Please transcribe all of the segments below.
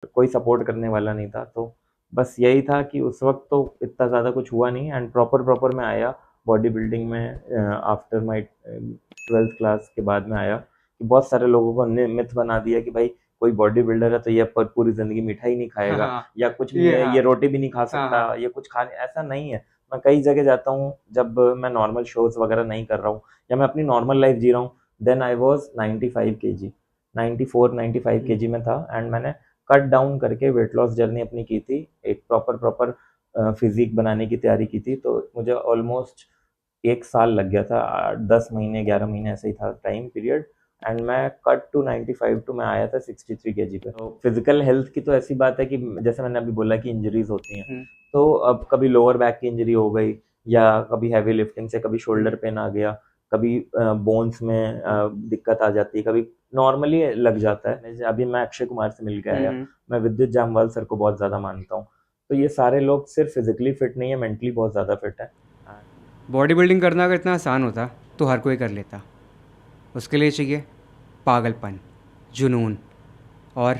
कोई सपोर्ट करने वाला नहीं था। तो बस यही था कि उस वक्त तो इतना ज़्यादा कुछ हुआ नहीं, एंड प्रॉपर प्रॉपर मैं आया बॉडी बिल्डिंग में आफ्टर माई 12th क्लास के बाद में आया। कि बहुत सारे लोगों को मिथ बना दिया कि भाई कोई बॉडी बिल्डर है तो ये पर पूरी ज़िंदगी मिठाई नहीं खाएगा, हाँ, या कुछ भी ये है, हाँ, ये रोटी भी नहीं खा हाँ, सकता, हाँ। ये कुछ खाने, ऐसा नहीं है। मैं कई जगह जाता हूँ जब मैं नॉर्मल शोज़ वगैरह नहीं कर रहा हूँ या मैं अपनी नॉर्मल लाइफ जी रहा हूँ, देन आई वॉज 95 kg, 94-95 हुँ, kg में था। एंड मैंने कट डाउन करके वेट लॉस जर्नी अपनी की थी, एक प्रॉपर प्रॉपर फिजिक बनाने की तैयारी की थी। तो मुझे ऑलमोस्ट 1 साल लग गया था, 10 महीने 11 महीने ऐसे ही था टाइम पीरियड। एंड मैं कट टू 95 टू मैं आया था 63 kg पे। तो फिजिकल हेल्थ की तो ऐसी बात है कि जैसे मैंने अभी बोला कि इंजरीज होती हैं, हुँ, तो अब कभी लोअर बैक की इंजरी हो गई, या कभी हैवी लिफ्टिंग से कभी हुँ, शोल्डर पेन आ गया, कभी बोन्स में हुँ, दिक्कत आ जाती है, कभी नॉर्मली लग जाता है। जैसे अभी मैं अक्षय कुमार से मिल के हुँ, आया, हुँ। मैं विद्युत जामवाल सर को बहुत ज़्यादा मानता हूँ। तो ये सारे लोग सिर्फ फिजिकली फिट नहीं है, मेंटली बहुत ज़्यादा फिट है। बॉडी बिल्डिंग करना अगर इतना आसान होता तो हर कोई कर लेता। उसके लिए चाहिए पागलपन, जुनून और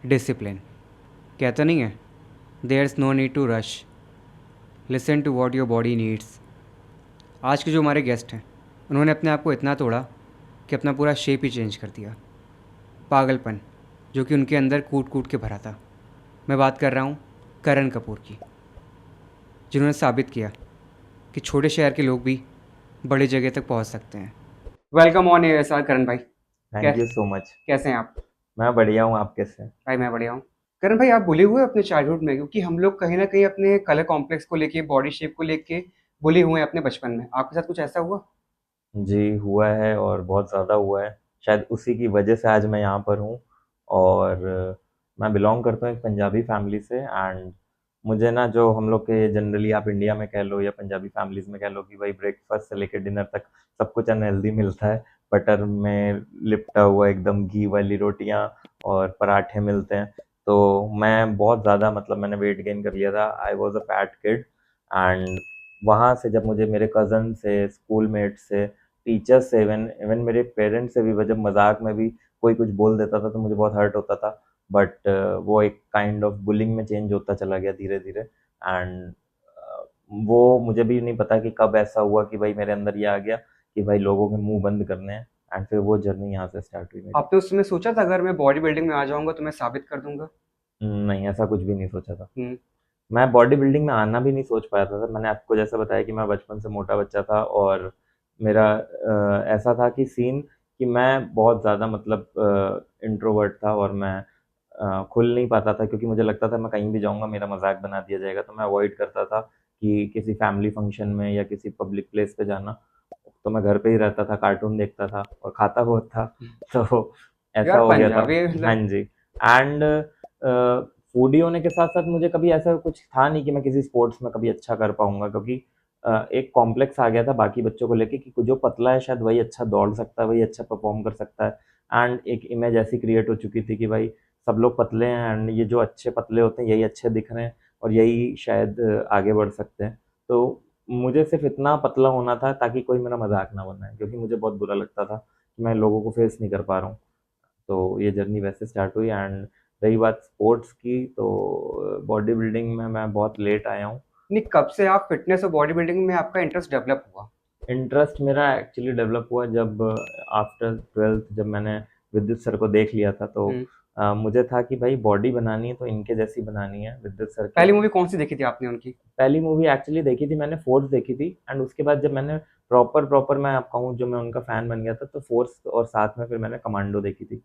डिसिप्लिन। कहते नहीं है, there is no need to rush, listen to what your body needs. आज के जो हमारे गेस्ट हैं, उन्होंने अपने आप को इतना तोड़ा कि अपना पूरा शेप ही चेंज कर दिया। पागलपन जो कि उनके अंदर कूट कूट के भरा था। मैं बात कर रहा हूँ करण कपूर की, जिन्होंने साबित किया कि छोटे शहर के लोग भी बड़ी जगह तक पहुँच सकते हैं। वेलकम ऑन एयर सर करण भाई। थैंक यू कैसे सो मच। कैसे हैं आप? मैं बढ़िया हूँ, आप कैसे हैं? भाई मैं बढ़िया हूँ। करण भाई, आप बुले हुए अपने चाइल्डहुड में? क्योंकि हम लोग कहीं ना कहीं अपने कलर कॉम्प्लेक्स को लेके, बॉडी शेप को लेके बुले हुए हैं अपने बचपन में। आपके साथ कुछ ऐसा हुआ? जी, हुआ है और बहुत ज़्यादा हुआ है। शायद उसी की वजह से आज मैं यहाँ पर हूँ। और मैं बिलॉन्ग करता हूँ एक पंजाबी फैमिली से, एंड मुझे ना, जो हम लोग के जनरली आप इंडिया में कह लो या पंजाबी फैमिलीज़ में कह लो कि भाई ब्रेकफास्ट से लेकर डिनर तक सब कुछ अनहेल्दी मिलता है। बटर में लिपटा हुआ एकदम घी वाली रोटियाँ और पराठे मिलते हैं। तो मैं बहुत ज़्यादा, मतलब मैंने वेट गेन कर लिया था। I was a fat kid. And वहाँ से जब मुझे मेरे कज़न से, स्कूलमेट से, टीचर्स से, इवन इवन मेरे पेरेंट्स से भी जब मजाक में भी कोई कुछ बोल देता था तो मुझे बहुत हर्ट होता था। बट वो एक काइंड ऑफ बुलिंग में चेंज होता चला गया धीरे धीरे। एंड वो मुझे भी नहीं पता कि कब ऐसा हुआ कि भाई मेरे अंदर ये आ गया कि भाई लोगों के मुंह बंद करने हैं। एंड फिर वो जर्नी यहाँ से स्टार्ट हुई मेरी। आपने उस समय सोचा था अगर मैं बॉडी बिल्डिंग में आ जाऊंगा तो मैं साबित कर दूंगा? नहीं, ऐसा कुछ भी नहीं सोचा था। हम्म। मैं बॉडी बिल्डिंग में आना भी नहीं सोच पाया था। मैंने आपको जैसा बताया कि मैं बचपन से मोटा बच्चा था, और मेरा ऐसा था कि सीन कि मैं बहुत ज़्यादा, मतलब इंट्रोवर्ट था, और मैं खुल नहीं पाता था क्योंकि मुझे लगता था मैं कहीं भी जाऊँगा मेरा मजाक बना दिया जाएगा। तो मैं अवॉइड करता था कि किसी फैमिली फंक्शन में या किसी पब्लिक प्लेस पे जाना। तो मैं घर पे ही रहता था, कार्टून देखता था और खाता बहुत था। तो ऐसा यार हो गया था। पंजाबी हाँ मतलब। जी। एंड फूडी होने के साथ साथ मुझे कभी ऐसा कुछ था नहीं कि मैं किसी स्पोर्ट्स में कभी अच्छा कर पाऊंगा, क्योंकि एक कॉम्प्लेक्स आ गया था बाकी बच्चों को लेके कि जो पतला है शायद वही अच्छा दौड़ सकता है, वही अच्छा परफॉर्म कर सकता है। एंड एक इमेज ऐसी क्रिएट हो चुकी थी कि भाई सब लोग पतले हैं, एंड ये जो अच्छे पतले होते हैं यही अच्छे दिख रहे हैं और यही शायद आगे बढ़ सकते हैं। तो मुझे सिर्फ इतना पतला होना था ताकि कोई मेरा मजाक ना बनाए, क्योंकि मुझे बहुत बुरा लगता था कि मैं लोगों को फेस नहीं कर पा रहा हूँ। तो ये जर्नी वैसे स्टार्ट हुई। एंड रही बात स्पोर्ट्स की, तो बॉडी बिल्डिंग में मैं बहुत लेट आया हूँ। नहीं, कब से आप फिटनेस और बॉडी बिल्डिंग में आपका इंटरेस्ट डेवलप हुआ? इंटरेस्ट मेरा एक्चुअली डेवलप हुआ जब आफ्टर 12th जब मैंने विद्युत सर को देख लिया था। तो हम्म। मुझे था कि भाई बॉडी बनानी है तो इनके जैसी बनानी है, विद्युत सर के। पहली मूवी कौन सी देखी थी आपने उनकी? पहली मूवी एक्चुअली देखी थी मैंने, फोर्स देखी थी। एंड उसके बाद जब मैंने प्रॉपर प्रॉपर मैं आप कहूँ जो मैं उनका फैन बन गया था, तो फोर्स और साथ में फिर मैंने कमांडो देखी थी।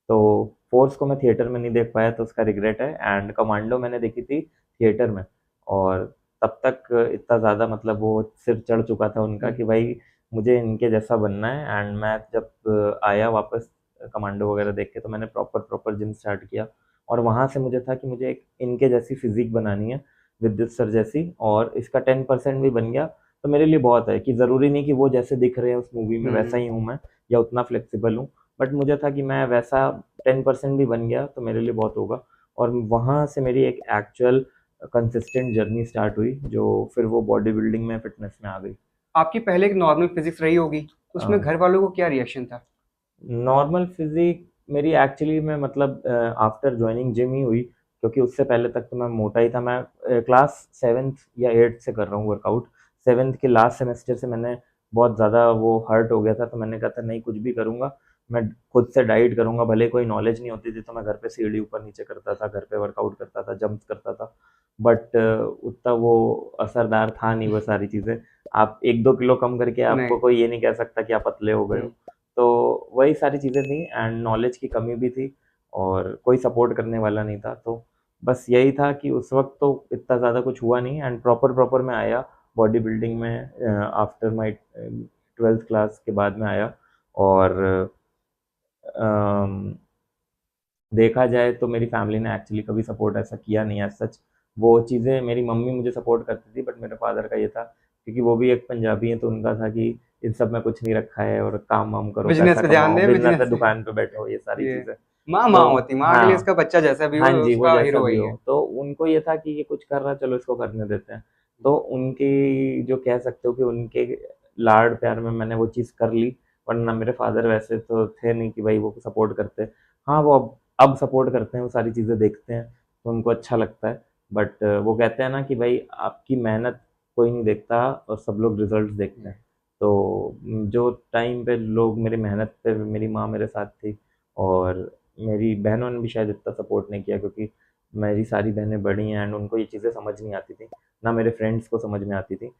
तो फोर्स को मैं थिएटर में नहीं देख पाया तो उसका रिग्रेट है। एंड कमांडो मैंने देखी थी थिएटर में। और तब तक इतना ज़्यादा, मतलब वो सिर चढ़ चुका था उनका हम्म। कि भाई मुझे इनके जैसा बनना है। एंड मैं जब आया वापस कमांडो वगैरह देख के, तो मैंने प्रॉपर प्रॉपर जिम स्टार्ट किया। और वहाँ से मुझे था कि मुझे एक इनके जैसी फिजिक बनानी है, विद्युत सर जैसी, और इसका 10% भी बन गया तो मेरे लिए बहुत है। कि ज़रूरी नहीं कि वो जैसे दिख रहे हैं उस मूवी में वैसा हम्म। ही हूँ मैं, या उतना फ्लेक्सिबल हूँ। बट मुझे था कि मैं वैसा 10% भी बन गया तो मेरे लिए बहुत होगा। और वहाँ से मेरी एक एक्चुअल कंसिस्टेंट जर्नी स्टार्ट हुई, जो फिर वो बॉडी बिल्डिंग में फिटनेस में आ गई। आपकी पहले एक नॉर्मल फिजिक्स रही होगी, तो उसमें घर वालों को क्या रिएक्शन था? नॉर्मल फिजिक मेरी एक्चुअली में मतलब आफ्टर जॉइनिंग जिम ही हुई, क्योंकि उससे पहले तक तो मैं मोटा ही था। मैं क्लास 7th या 8th से कर रहा हूँ वर्कआउट। 7th के लास्ट सेमेस्टर से मैंने बहुत ज़्यादा वो हर्ट हो गया था, तो मैंने कहा था नहीं कुछ भी करूँगा, मैं खुद से डाइट करूँगा। भले कोई नॉलेज नहीं होती थी तो मैं घर पे सीढ़ी ऊपर नीचे करता था, घर पे वर्कआउट करता था, जंप्स करता था, बट उतना वो असरदार था नहीं वो सारी चीज़ें। आप 1-2 किलो कम करके आपको नहीं। कोई ये नहीं कह सकता कि आप पतले हो गए हो। हुँ। तो वही सारी चीज़ें थी एंड नॉलेज की कमी भी थी और कोई सपोर्ट करने वाला नहीं था। तो बस यही था कि उस वक़्त तो इतना ज़्यादा कुछ हुआ नहीं एंड प्रॉपर मैं आया बॉडी बिल्डिंग में आफ्टर माय 12th क्लास के बाद में आया। और अम देखा जाए तो मेरी फैमिली ने एक्चुअली कभी सपोर्ट ऐसा किया नहीं एज़ सच। वो चीज़ें मेरी मम्मी मुझे सपोर्ट करती थी, बट मेरे फादर का ये था, क्योंकि वो भी एक पंजाबी हैं, तो उनका था कि इन सब में कुछ नहीं रखा है और काम-वाम करो, बिज़नेस पैसा पे ध्यान कमाओ, दें, बिज़नेस है, बिज़नेस दुकान पे बैठो, ये सारी ये चीज़ें। माँ, तो माँ होती है, माँ के लिए हाँ, उसका बच्चा जैसा भी हो हाँ जी, वो उसका जैसा हीरो भी वही हो। है। तो उनको ये था कि ये कुछ कर रहा है, चलो इसको करने देते हैं। तो उनकी जो कह सकते हो कि उनके लाड-प्यार में मैंने वो चीज़ कर ली, वरना मेरे फादर वैसे तो थे नहीं कि भाई वो सपोर्ट करते। हाँ, वो अब सपोर्ट करते हैं, वो सारी चीज़ें देखते हैं, तो उनको अच्छा लगता है। बट वो कहते हैं ना कि भाई आपकी मेहनत कोई नहीं देखता और सब लोग रिज़ल्ट्स देखते हैं। तो जो टाइम पे लोग मेरी मेहनत पे मेरी माँ मेरे साथ थी, और मेरी बहनों ने भी शायद इतना सपोर्ट नहीं किया, क्योंकि मेरी सारी बहनें बड़ी हैं एंड उनको ये चीज़ें समझ नहीं आती थी, ना मेरे फ्रेंड्स को समझ में आती थी।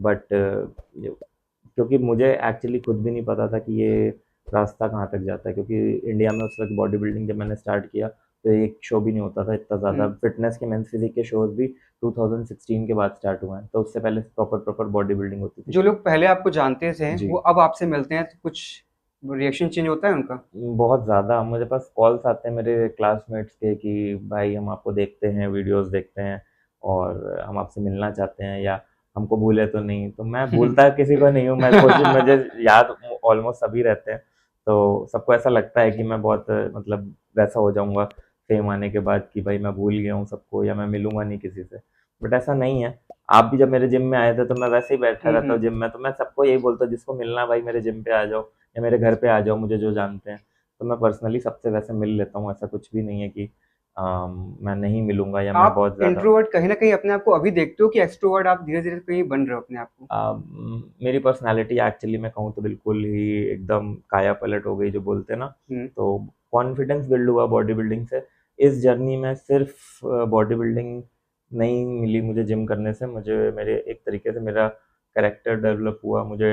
बट क्योंकि मुझे एक्चुअली खुद भी नहीं पता था कि ये रास्ता कहाँ तक जाता है, क्योंकि इंडिया में उस वक्त बॉडी बिल्डिंग जब मैंने स्टार्ट किया तो एक शो भी नहीं होता था इतना ज़्यादा। हुँ। फिटनेस के मेंस फिजिक के शोज भी 2016 के बाद स्टार्ट हुए हैं, तो उससे पहले प्रॉपर प्रॉपर बॉडी बिल्डिंग होती थी। जो लोग पहले आपको जानते थे, जी। वो अब आपसे मिलते हैं तो कुछ रिएक्शन चेंज होता है उनका? बहुत ज़्यादा मुझे पास कॉल्स आते हैं मेरे क्लासमेट्स के कि भाई हम आपको देखते हैं, वीडियोस देखते हैं और हम आपसे मिलना चाहते हैं, या हमको भूले तो नहीं। तो मैं भूलता किसी को नहीं हूँ, मैं कोशिश मुझे याद ऑलमोस्ट सभी रहते हैं। तो सबको ऐसा लगता है कि मैं बहुत मतलब वैसा हो जाऊँगा फेम आने के बाद कि भाई मैं भूल गया हूँ सबको या मैं मिलूँगा नहीं किसी से। बट ऐसा नहीं है। आप भी जब मेरे जिम में आए थे तो मैं वैसे ही बैठा हुँ, रहता हुँ। हूँ जिम में, तो मैं सबको यही बोलता हूँ जिसको मिलना है भाई मेरे जिम पे आ जाओ या मेरे घर पे आ जाओ, मुझे जो जानते हैं। तो मैं पर्सनली सबसे वैसे मिल लेता हूँ, ऐसा कुछ भी नहीं है कि मैं नहीं मिलूँगा या मैं आप बहुत ज़्यादा। इंट्रोवर्ट कहीं न कहीं अपने आप को अभी देखते हो कि एक्सट्रोवर्ट आप धीरे-धीरे कहीं बन रहे हो अपने आप को? मेरी पर्सनैलिटी एक्चुअली मैं कहूँ तो बिल्कुल ही एकदम काया पलट हो गई जो बोलते हैं ना। हुँ। तो कॉन्फिडेंस बिल्ड हुआ बॉडी बिल्डिंग से। इस जर्नी में सिर्फ बॉडी बिल्डिंग नहीं मिली मुझे जिम करने से, मुझे मेरे एक तरीके से मेरा कैरेक्टर डेवलप हुआ, मुझे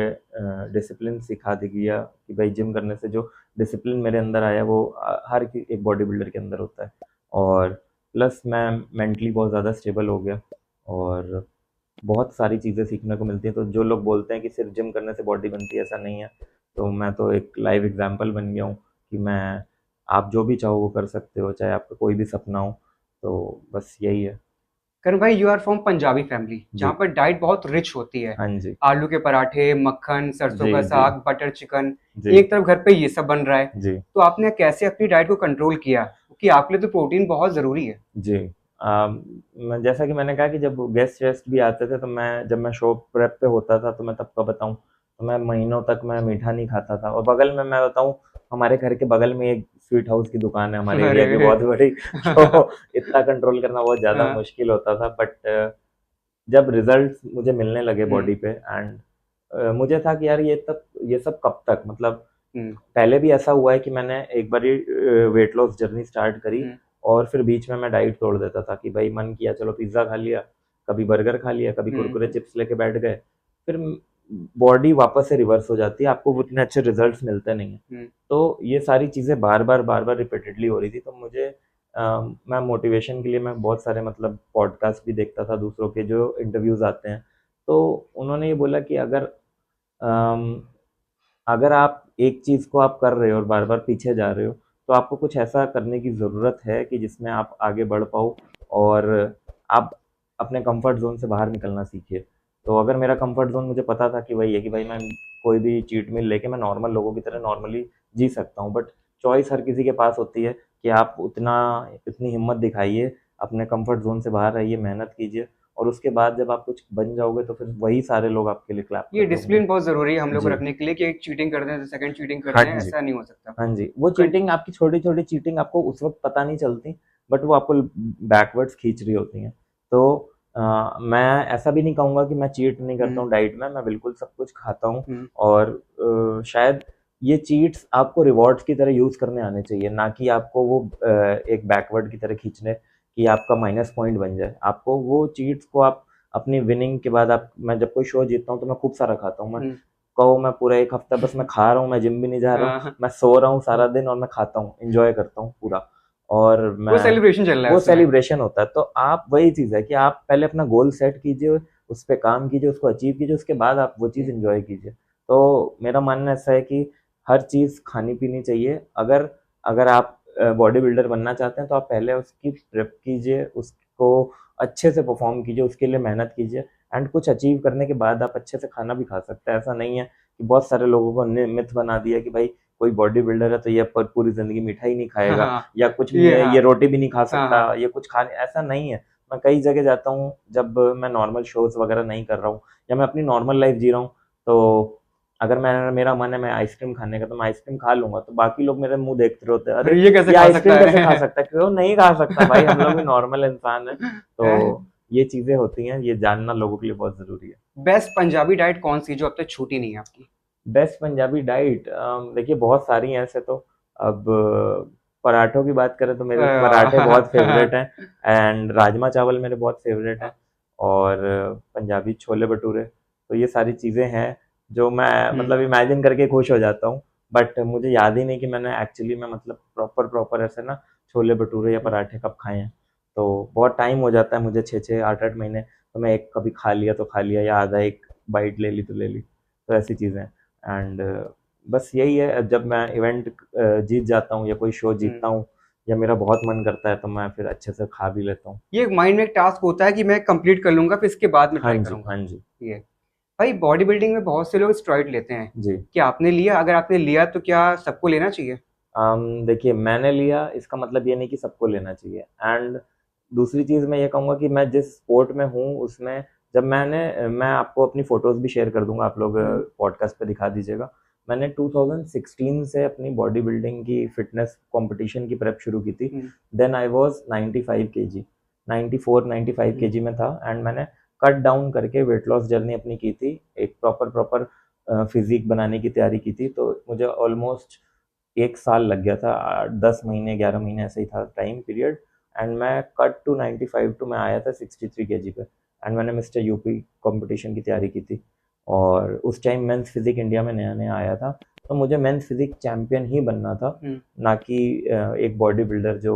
डिसिप्लिन सिखा दी गया कि भाई जिम करने से जो डिसिप्लिन मेरे अंदर आया वो हर एक बॉडी बिल्डर के अंदर होता है। और प्लस मैं मेंटली बहुत ज़्यादा स्टेबल हो गया और बहुत सारी चीज़ें सीखने को मिलती हैं। तो जो लोग बोलते हैं कि सिर्फ जिम करने से बॉडी बनती है, ऐसा नहीं है। तो मैं तो एक लाइव एग्जांपल बन गया हूँ कि मैं आप जो भी चाहो वो कर सकते हो, चाहे आपका कोई भी सपना हो। तो बस यही है। करण भाई, you are from Punjabi family जहाँ जी। पर डाइट बहुत रिच होती है। हाँ जी। आलू के पराठे, मक्खन, सरसों जी, का जी, साग, बटर चिकन, जी, एक तरफ घर पे ये सब बन रहा है। जी, तो आपने कैसे अपनी डाइट को कंट्रोल किया? क्योंकि आपके लिए तो प्रोटीन बहुत ज़रूरी है। जी। मैं जैसा कि मैंने कहा कि जब गेस्ट वेस्ट भी आते थे तो मैं जब मैं शो प्रेप पे होता था तो मैं तब का बताऊँ तो मैं महीनों तक मैं मीठा नहीं खाता था। और बगल में मैं बताऊँ, हमारे घर के बगल में एक स्वीट हाउस की दुकान है हमारे एरिया की अरे! बहुत बड़ी। तो इतना कंट्रोल करना बहुत ज़्यादा हाँ। मुश्किल होता था। बट जब रिजल्ट्स मुझे मिलने लगे हुँ, बॉडी पे एंड मुझे था कि यार ये सब कब तक, मतलब हुँ, पहले भी ऐसा हुआ है कि मैंने एक बारी वेट लॉस जर्नी स्टार्ट करी हुँ, और फिर बीच में मैं डाइट तोड़ देता था कि भाई मन किया चलो पिज़्ज़ा खा लिया, कभी बर्गर खा लिया, कभी हुँ, कुरकुरे चिप्स लेके बैठ गए। फिर बॉडी वापस से रिवर्स हो जाती है, आपको उतने अच्छे रिजल्ट्स मिलते नहीं हैं। हुँ। तो ये सारी चीज़ें बार बार रिपीटेडली हो रही थी। तो मुझे मैं मोटिवेशन के लिए मैं बहुत सारे मतलब पॉडकास्ट भी देखता था दूसरों के जो इंटरव्यूज़ आते हैं। तो उन्होंने ये बोला कि अम, अगर आप एक चीज़ को आप कर रहे हो और बार-बार पीछे जा रहे हो, तो आपको कुछ ऐसा करने की ज़रूरत है कि जिसमें आप आगे बढ़ पाओ और आप अपने कंफर्ट ज़ोन से बाहर निकलना सीखिए। तो अगर मेरा कंफर्ट ज़ोन मुझे पता था कि वही है कि भाई मैं कोई भी चीट मील लेके मैं नॉर्मल लोगों की तरह नॉर्मली जी सकता हूँ। बट चॉइस हर किसी के पास होती है कि आप इतनी हिम्मत दिखाइए, अपने कंफर्ट ज़ोन से बाहर आइए, मेहनत कीजिए और उसके बाद जब आप कुछ बन जाओगे तो फिर वही सारे लोग आपके लिए क्लैप ये कर रहे होंगे। डिसिप्लिन बहुत ज़रूरी है हम लोग को जी। रखने के लिए कि एक चीटिंग कर दें तो सेकंड चीटिंग कर हाँ दें, जी। ऐसा नहीं हो सकता। हाँ जी, वो कन चीटिंग आपकी छोटी-छोटी चीटिंग आपको उस वक़्त पता नहीं चलती, बट वो आपको बैकवर्ड्स खींच रही होती हैं। तो मैं ऐसा भी नहीं कहूँगा कि मैं चीट नहीं करता हुँ, हूँ डाइट में, मैं बिल्कुल सब कुछ खाता हूँ हुँ, और शायद ये चीट्स आपको रिवॉर्ड्स की तरह यूज़ करने आने चाहिए, ना कि आपको वो एक बैकवर्ड की तरह खींचने कि आपका माइनस पॉइंट बन जाए। आपको वो चीट्स को आप अपनी विनिंग के बाद आप मैं जब कोई शो जीतता हूँ, तो मैं खूब सारा खाता हूँ। मैं हुँ। कहो मैं पूरा 1 हफ्ता बस मैं खा रहा हूँ, मैं जिम भी नहीं जा रहा हूँ, हाँ, मैं सो रहा हूँ सारा दिन और मैं खाता हूँ, एन्जॉय करता हूँ पूरा। और वो मैं सेलिब्रेशन चल रहा है वो उसमें। सेलिब्रेशन होता है, तो आप वही चीज़ है कि आप पहले अपना गोल सेट कीजिए, उस पे काम कीजिए, उसको अचीव कीजिए, उसके बाद आप वो चीज़ हुँ, एन्जॉय कीजिए। तो मेरा मानना ऐसा है कि हर चीज़ खानी-पीनी चाहिए। अगर अगर आप बॉडी बिल्डर बनना चाहते हैं, तो आप पहले उसकी प्रेप कीजिए, उसको अच्छे से परफ़ॉर्म कीजिए, उसके लिए मेहनत कीजिए एंड कुछ अचीव करने के बाद आप अच्छे से खाना भी खा सकते हैं। ऐसा नहीं है कि बहुत सारे लोगों को मिथ बना दिया कि भाई कोई बॉडी बिल्डर है तो ये पूरी जिंदगी मिठाई नहीं हाँ, खाएगा हाँ। या कुछ नहीं ये है, हाँ, ये रोटी भी नहीं खा हाँ, सकता, हाँ। ये कुछ खा ऐसा नहीं है। मैं कई जगह जाता हूँ जब मैं नॉर्मल शोज वगैरह नहीं कर रहा हूँ या मैं अपनी नॉर्मल लाइफ जी रहा हूँ, तो अगर मैं मेरा मन है मैं आइसक्रीम खाने का तो मैं आइसक्रीम खा लूंगा, तो बाकी लोग मेरे मुंह देखते रहते हैं, अरे अरे ये कैसे ये खा सकता आइसक्रीम कैसे खा है? सकता है, क्यों नहीं खा सकता भाई, हम लोग भी नॉर्मल इंसान है। तो हैं? ये चीजें होती हैं, ये जानना लोगों के लिए बहुत जरूरी है। बेस्ट पंजाबी डाइट कौन-सी जो अब तक छूटी नहीं है आपकी? बेस्ट पंजाबी डाइट देखिए बहुत सारी हैं ऐसे तो। अब पराठों की बात करें तो मेरे पराठे बहुत फेवरेट हैं एंड राजमा चावल मेरे बहुत फेवरेट हैं और पंजाबी छोले भटूरे, तो ये सारी चीज़ें हैं जो मैं हुँ, मतलब इमेजिन करके खुश हो जाता हूँ। बट मुझे याद ही नहीं कि मैंने एक्चुअली में मतलब प्रॉपर प्रॉपर ऐसे ना छोले भटूरे या हुँ। पराठे कब खाए हैं। तो बहुत टाइम हो जाता है मुझे, 6-6 8-8 महीने, तो मैं एक कभी खा लिया तो खा लिया या आधा एक बाइट ले ली तो ले ली, तो ऐसी चीज़ें हैं। एंड बस यही है, जब मैं इवेंट जीत जाता हूँ या कोई शो हुँ। जीतता हूँ या मेरा बहुत मन करता है तो मैं फिर अच्छे से खा भी लेता हूँ। ये माइंड में एक टास्क होता है कि मैं कंप्लीट कर लूँगा फिर इसके बाद मैं हाँ ट्राई जी, करूँगा। हाँ जी। ये भाई बॉडी बिल्डिंग में बहुत से लोग स्टेरॉइड लेते हैं। जी। क्या आपने लिया? अगर आपने लिया तो क्या सबको लेना चाहिए? देखिए मैंने लिया इसका मतलब ये नहीं कि सबको लेना चाहिए एंड दूसरी चीज़ मैं ये कहूँगा कि मैं जिस स्पोर्ट में हूँ उसमें जब मैं आपको अपनी फ़ोटोज़ भी शेयर कर दूँगा, आप लोग हुँ, पॉडकास्ट पे दिखा दीजिएगा। मैंने 2016 से अपनी बॉडी बिल्डिंग की फ़िटनेस कॉम्पिटिशन की प्रेप शुरू की थी। हुँ, देन आई वाज़ 95 केजी, 94 95 हुँ, केजी में था एंड मैंने कट डाउन करके वेट लॉस जर्नी अपनी की थी। एक प्रॉपर प्रॉपर फ़िज़ीक बनाने की तैयारी की थी, तो मुझे ऑलमोस्ट 1 साल लग गया था, 10 महीने 11 महीने ऐसे ही था टाइम पीरियड एंड मैं कट टू 95 टू मैं आया था 63 केजी पे एंड मैंने मिस्टर यूपी कंपटीशन की तैयारी की थी और उस टाइम मेंस फिजिक इंडिया में नया-नया आया था, तो मुझे मेंस फिजिक चैंपियन ही बनना था, हुँ, ना कि एक बॉडी बिल्डर जो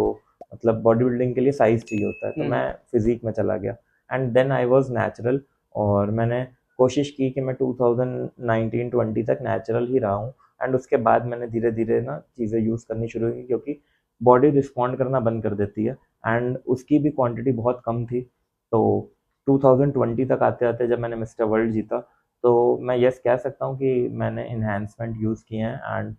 मतलब बॉडी बिल्डिंग के लिए साइज़ चाहिए होता है, तो हुँ, मैं हुँ। फिजिक में चला गया and then I was natural और मैंने कोशिश की कि मैं 2019-20 तक नेचुरल ही रहा हूँ एंड उसके बाद मैंने धीरे धीरे ना चीज़ें यूज़ करनी शुरू की क्योंकि बॉडी रिस्पॉन्ड करना बंद कर देती है एंड उसकी भी क्वांटिटी बहुत कम थी। तो 2020 तक आते आते जब मैंने मिस्टर वर्ल्ड जीता, तो मैं यस कह सकता हूँ कि मैंने इन्हेंसमेंट यूज़ किए हैं एंड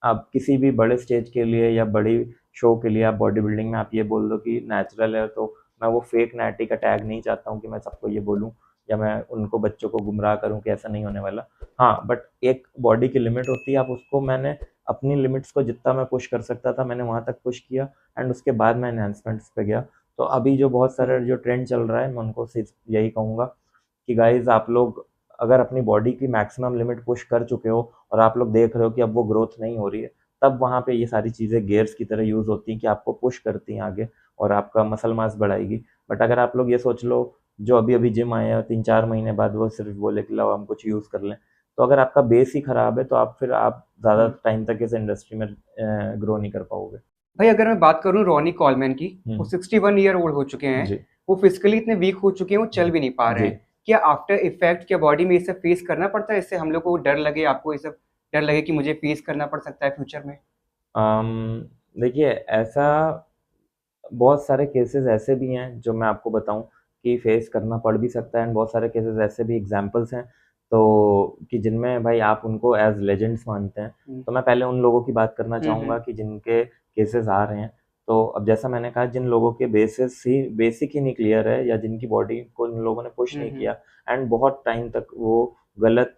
आप किसी भी बड़े स्टेज के लिए या बड़ी शो के लिए आप बॉडी बिल्डिंग में आप ये बोल दो कि नेचुरल है, तो मैं वो फेक नैटी का टैग नहीं चाहता हूँ कि मैं सबको ये बोलूँ या मैं उनको बच्चों को गुमराह करूँ कि ऐसा नहीं होने वाला। हाँ, बट एक बॉडी की लिमिट होती है, आप उसको मैंने अपनी लिमिट्स को जितना मैं पुश कर सकता था मैंने वहाँ तक पुश किया एंड उसके बाद मैं एनहांसमेंट्स पे गया। तो अभी जो बहुत सारे जो ट्रेंड चल रहा है मैं उनको सिर्फ यही कहूँगा कि गाइज आप लोग अगर अपनी बॉडी की मैक्सिमम लिमिट पुश कर चुके हो और आप लोग देख रहे हो कि अब वो ग्रोथ नहीं हो रही है, तब वहाँ पे ये सारी चीज़ें गेयर्स की तरह यूज़ होती हैं कि आपको पुश करती हैं आगे और आपका मसल मास बढ़ाएगी। बट अगर आप लोग ये सोच लो जो अभी अभी जिम आए हैं 3-4 महीने बाद वो सिर्फ बोले कि लाओ हम कुछ यूज़ कर लें, तो अगर आपका बेस ही खराब है तो आप ज़्यादा हुँ। टाइम तक इस इंडस्ट्री में ग्रो नहीं कर पाओगे। भाई अगर मैं बात करूँ रॉनी कोलमैन की, वो हम्म। 61 ईयर ओल्ड हो चुके हैं। जी। वो फिज़िकली इतने वीक हो चुके हैं, वो चल जी। भी नहीं पा रहे जी। हैं। क्या आफ्टर इफ़ेक्ट क्या बॉडी में ये सब फेस करना पड़ता है? इससे हम लोग को डर लगे, आपको ये सब डर लगे कि मुझे फेस करना पड़ सकता है फ्यूचर में? देखिए ऐसा बहुत सारे केसेस ऐसे भी हैं जो मैं आपको बताऊं कि फेस करना पड़ भी सकता है एंड बहुत सारे केसेस ऐसे भी एग्जांपल्स हैं तो कि जिनमें भाई आप उनको एज लेजेंड्स मानते हैं। हुँ, तो मैं पहले उन लोगों की बात करना हुँ, हुँ, चाहूँगा कि जिनके केसेस आ रहे हैं। तो अब जैसा मैंने कहा, जिन लोगों के बेसिक ही नहीं क्लियर है, या जिनकी बॉडी को इन लोगों ने पुश नहीं किया एंड बहुत टाइम तक वो गलत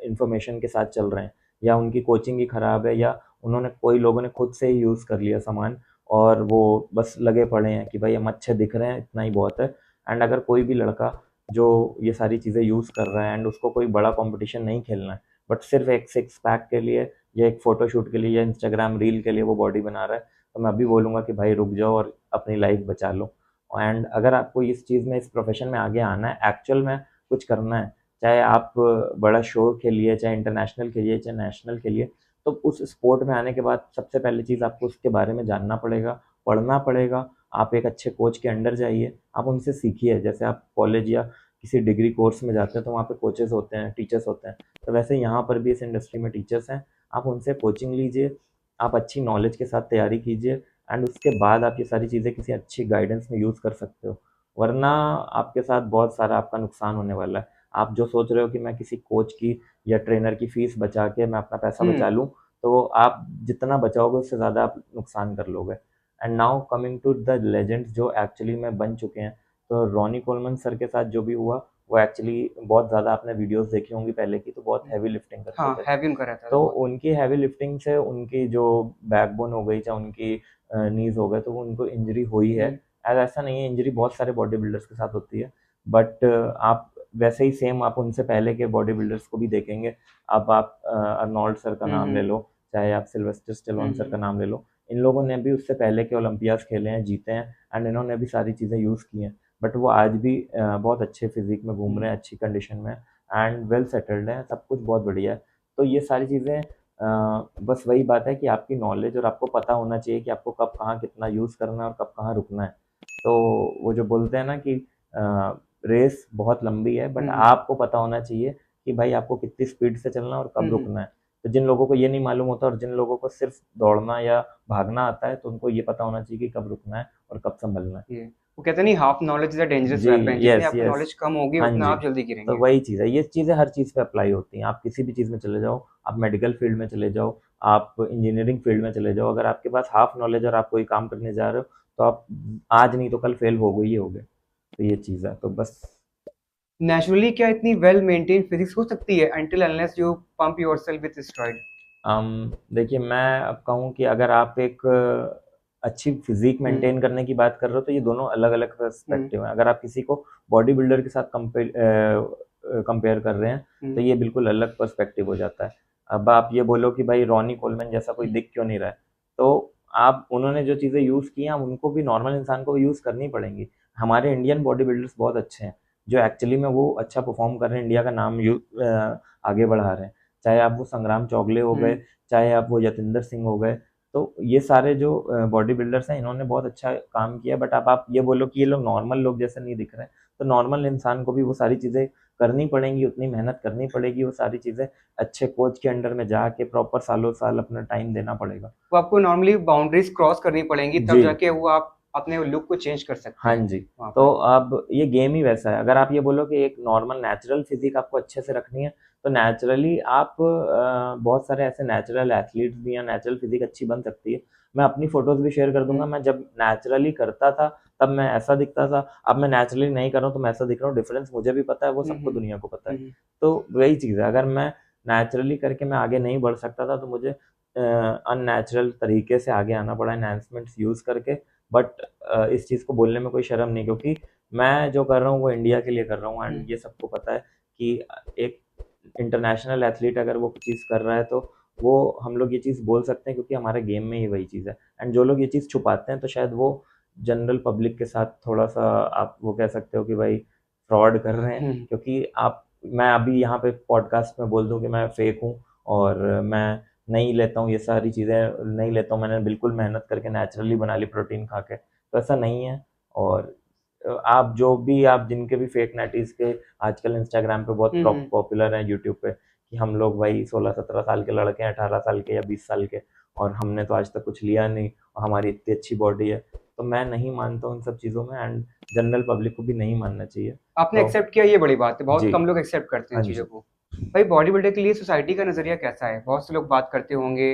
इंफॉर्मेशन के साथ चल रहे हैं, या उनकी कोचिंग ही ख़राब है, या उन्होंने कोई लोगों ने खुद से ही यूज़ कर लिया सामान और वो बस लगे पड़े हैं कि भाई हम अच्छे दिख रहे हैं, इतना ही बहुत है। एंड अगर कोई भी लड़का जो ये सारी चीज़ें यूज़ कर रहा है एंड उसको कोई बड़ा कंपटीशन नहीं खेलना है, बट सिर्फ एक सिक्स पैक के लिए या एक फ़ोटोशूट के लिए या इंस्टाग्राम रील के लिए वो बॉडी बना रहा है, तो मैं अभी बोलूँगा कि भाई रुक जाओ और अपनी लाइफ बचा लो। एंड अगर आपको इस चीज़ में, इस प्रोफेशन में आगे आना है, एक्चुअल में कुछ करना है, चाहे आप बड़ा शो खेलिए, चाहे इंटरनेशनल खेलिए, चाहे नेशनल खेलिए, तो उस स्पोर्ट में आने के बाद सबसे पहली चीज़ आपको उसके बारे में जानना पड़ेगा, पढ़ना पड़ेगा। आप एक अच्छे कोच के अंडर जाइए, आप उनसे सीखिए। जैसे आप कॉलेज या किसी डिग्री कोर्स में जाते हैं तो वहाँ पे कोचेस होते हैं, टीचर्स होते हैं, तो वैसे यहाँ पर भी इस इंडस्ट्री में टीचर्स हैं। आप उनसे कोचिंग लीजिए, आप अच्छी नॉलेज के साथ तैयारी कीजिए एंड उसके बाद आप ये सारी चीज़ें किसी अच्छी गाइडेंस में यूज़ कर सकते हो, वरना आपके साथ बहुत सारा आपका नुकसान होने वाला है। आप जो सोच रहे हो कि मैं किसी कोच की या ट्रेनर की फीस बचा के मैं अपना पैसा बचा लूँ, तो आप जितना बचाओगे उससे ज़्यादा आप नुकसान कर लोगे। And now coming to the legends जो एक्चुअली में बन चुके हैं, तो रॉनी कोलमन सर के साथ जो भी हुआ, वो एक्चुअली बहुत ज़्यादा, आपने वीडियोस देखी होंगी पहले की, तो बहुत हैवी लिफ्टिंग करते हाँ, थे। हैवी उनका रहता था तो बहुत। उनकी हैवी लिफ्टिंग से उनकी जो बैकबोन हो गई, चाहे उनकी नीज हो गए, तो वो उनको इंजरी हुई है। ऐसा नहीं है, इंजरी बहुत सारे बॉडी बिल्डर्स के साथ होती है, बट आप वैसे ही सेम आप उनसे पहले के बॉडी बिल्डर्स को भी देखेंगे। अब आप अर्नोल्ड सर का नाम ले लो, चाहे आप सिल्वेस्टर स्टेलोन सर का नाम ले लो, इन लोगों ने भी उससे पहले के ओलंपियाज खेले हैं, जीते हैं एंड इन्होंने भी सारी चीज़ें यूज़ की हैं, बट वो आज भी बहुत अच्छे फिजिक में घूम रहे हैं, अच्छी कंडीशन में एंड वेल सेटल्ड हैं, सब कुछ बहुत बढ़िया है। तो ये सारी चीज़ें बस वही बात है कि आपकी नॉलेज और आपको पता होना चाहिए कि आपको कब कहाँ कितना यूज़ करना है और कब कहाँ रुकना है। तो वो जो बोलते हैं ना कि रेस बहुत लंबी है, बट आपको पता होना चाहिए कि भाई आपको कितनी स्पीड से चलना है और कब रुकना है। तो जिन लोगों को ये नहीं मालूम होता और जिन लोगों को सिर्फ दौड़ना या भागना आता है, तो उनको ये पता होना चाहिए कि कब रुकना है और कब संभलना है। ये वो कहते नहीं, half knowledge is a dangerous जी, वेपन। जितनी यस आपकी यस। नॉलेज कम होगी हाँ उतना जी, आप जल्दी तो गिरेंगे। वही चीज़ है, ये चीज़ें हर चीज़ पे अप्लाई होती हैं। आप किसी भी चीज़ में चले जाओ, आप मेडिकल फील्ड में चले जाओ, आप इंजीनियरिंग फील्ड में चले जाओ, अगर आपके पास हाफ नॉलेज और आप कोई काम करने जा रहे हो, तो आप आज नहीं तो कल फेल होगे ही होगे। तो ये चीज़ है, तो बस। नेचुरली क्या इतनी वेल मेंटेन फिजिक्स हो सकती है until unless you pump yourself with steroid? देखिए, मैं अब कहूँ कि अगर आप एक अच्छी फिजिक मेंटेन करने की बात कर रहे हो, तो ये दोनों अलग अलग पर्सपेक्टिव हैं। अगर आप किसी को बॉडी बिल्डर के साथ कंपेयर कर रहे हैं, तो ये बिल्कुल अलग पर्सपेक्टिव हो जाता है। अब आप ये बोलो कि भाई रॉनी कोलमैन जैसा कोई दिख क्यों नहीं रहा है, तो आप उन्होंने जो चीज़ें यूज़ की हैं, उनको भी नॉर्मल इंसान को यूज़ करनी पड़ेंगी। हमारे इंडियन बॉडी बिल्डर्स बहुत अच्छे हैं, जो एक्चुअली में वो अच्छा परफॉर्म कर रहे हैं, इंडिया का नाम आगे बढ़ा रहे हैं। चाहे आप वो संग्राम चौगले हो गए, चाहे आप वो यतिंदर सिंह हो गए, तो ये सारे जो बॉडी बिल्डर्स हैं, इन्होंने बहुत अच्छा काम किया। बट अब आप ये बोलो कि ये लोग नॉर्मल लोग जैसे नहीं दिख रहे हैं, तो नॉर्मल इंसान को भी वो सारी चीज़ें करनी पड़ेंगी, उतनी मेहनत करनी पड़ेगी, वो सारी चीज़ें अच्छे कोच के अंडर में जाके प्रॉपर सालों साल अपना टाइम देना पड़ेगा। वो आपको नॉर्मली बाउंड्रीज क्रॉस करनी पड़ेंगी, तब जी। जाके वो आप अपने लुक को चेंज कर सकते हाँ हैं जी। वहाँ तो पर। अब ये गेम ही वैसा है। अगर आप ये बोलो कि एक नॉर्मल नेचुरल फिजिक आपको अच्छे से रखनी है, तो नेचुरली आप बहुत सारे ऐसे नेचुरल एथलीट्स भी हैं, नेचुरल फिजिक अच्छी बन सकती है। मैं अपनी फोटोज भी शेयर कर दूंगा। मैं जब नेचुरली करता था तब मैं ऐसा दिखता था, अब मैं नेचुरली नहीं कर रहा हूँ तो मैं ऐसा दिख रहा हूँ। डिफरेंस मुझे भी पता है, वो सबको दुनिया को पता है। तो वही चीज़ है, अगर मैं नेचुरली करके मैं आगे नहीं बढ़ सकता था, तो मुझे अननेचुरल तरीके से आगे आना पड़ा, एनहांसमेंट्स यूज़ करके। बट इस चीज़ को बोलने में कोई शर्म नहीं, क्योंकि मैं जो कर रहा हूँ वो इंडिया के लिए कर रहा हूँ एंड ये सबको पता है कि एक इंटरनेशनल एथलीट अगर वो चीज़ कर रहा है, तो वो हम लोग ये चीज़ बोल सकते हैं, क्योंकि हमारे गेम में ही वही चीज़ है। एंड जो लोग ये चीज़ छुपाते हैं, तो शायद वो जनरल पब्लिक के साथ थोड़ा सा, आप वो कह सकते हो कि भाई फ्रॉड कर रहे हैं। क्योंकि आप, मैं अभी यहाँ पे पॉडकास्ट में बोल दूँ कि मैं फेक हूँ और मैं नहीं लेता हूँ ये सारी चीज़ें, नहीं लेता हूँ, मैंने बिल्कुल मेहनत करके नेचुरली बना ली प्रोटीन खा के, तो ऐसा नहीं है। और आप जो भी, आप जिनके भी फेक नैटीज के आजकल इंस्टाग्राम पे बहुत पॉपुलर हैं, यूट्यूब पे, कि हम लोग भाई 16-17 साल के लड़के हैं, 18 साल के या 20 साल के, और हमने तो आज तक कुछ लिया नहीं और हमारी इतनी अच्छी बॉडी है, तो मैं नहीं मानता उन सब चीज़ों में एंड जनरल पब्लिक को भी नहीं मानना चाहिए। आपने तो एक्सेप्ट किया, ये बड़ी बात है। बहुत जी। कम लोग एक्सेप्ट करते हैं हाँ चीज़ों जी। को। भाई बॉडी बिल्डर के लिए सोसाइटी का नज़रिया कैसा है? बहुत से लोग बात करते होंगे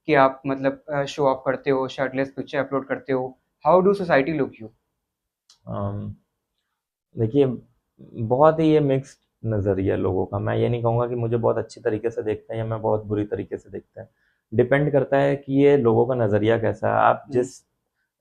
कि आप मतलब शो ऑफ करते हो, शर्टलेस पिक्चर अपलोड करते हो? How do society look you? Um, देखिए, बहुत ही ये मिक्स्ड नज़रिया है लोगों का। मैं ये नहीं कहूँगा कि मुझे बहुत अच्छी तरीके से देखते हैं या मैं बहुत बुरी तरीके से देखते हैं। डिपेंड करता है कि ये लोगों का नज़रिया कैसा है। आप हुँ, जिस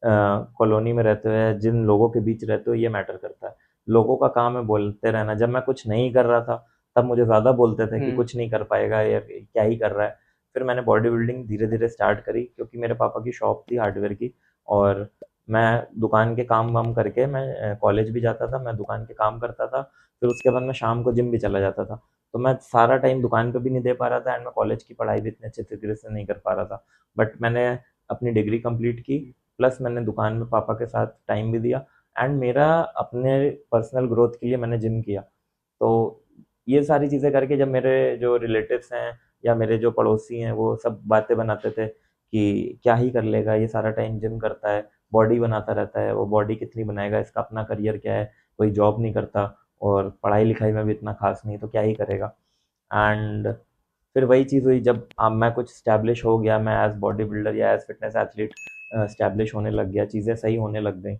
कॉलोनी में रहते हो या जिन लोगों के बीच रहते हो, ये मैटर करता है। लोगों का काम है बोलते रहना। जब मैं कुछ नहीं कर रहा था, तब मुझे ज़्यादा बोलते थे कि हुँ, कुछ नहीं कर पाएगा या क्या ही कर रहा है। फिर मैंने बॉडी बिल्डिंग धीरे-धीरे स्टार्ट करी, क्योंकि मेरे पापा की शॉप थी हार्डवेयर की, और मैं दुकान के काम-वाम करके मैं कॉलेज भी जाता था, मैं दुकान के काम करता था, फिर उसके बाद मैं शाम को जिम भी चला जाता था। तो मैं सारा टाइम दुकान पे भी नहीं दे पा रहा था, एंड मैं कॉलेज की पढ़ाई भी इतने अच्छे तरीके से नहीं कर पा रहा था। बट मैंने अपनी डिग्री कंप्लीट की, प्लस मैंने दुकान में पापा के साथ टाइम भी दिया, एंड मेरा अपने पर्सनल ग्रोथ के लिए मैंने जिम किया। तो ये सारी चीज़ें करके जब मेरे जो रिलेटिव्स हैं या मेरे जो पड़ोसी हैं, वो सब बातें बनाते थे कि क्या ही कर लेगा, ये सारा टाइम जिम करता है, बॉडी बनाता रहता है, वो बॉडी कितनी बनाएगा, इसका अपना करियर क्या है, कोई जॉब नहीं करता और पढ़ाई लिखाई में भी इतना खास नहीं, तो क्या ही करेगा। एंड फिर वही चीज़ हुई, जब अब मैं कुछ स्टैब्लिश हो गया, मैं एज बॉडी बिल्डर या एज फिटनेस एथलीट स्टैब्लिश होने लग गया, चीज़ें सही होने लग गई,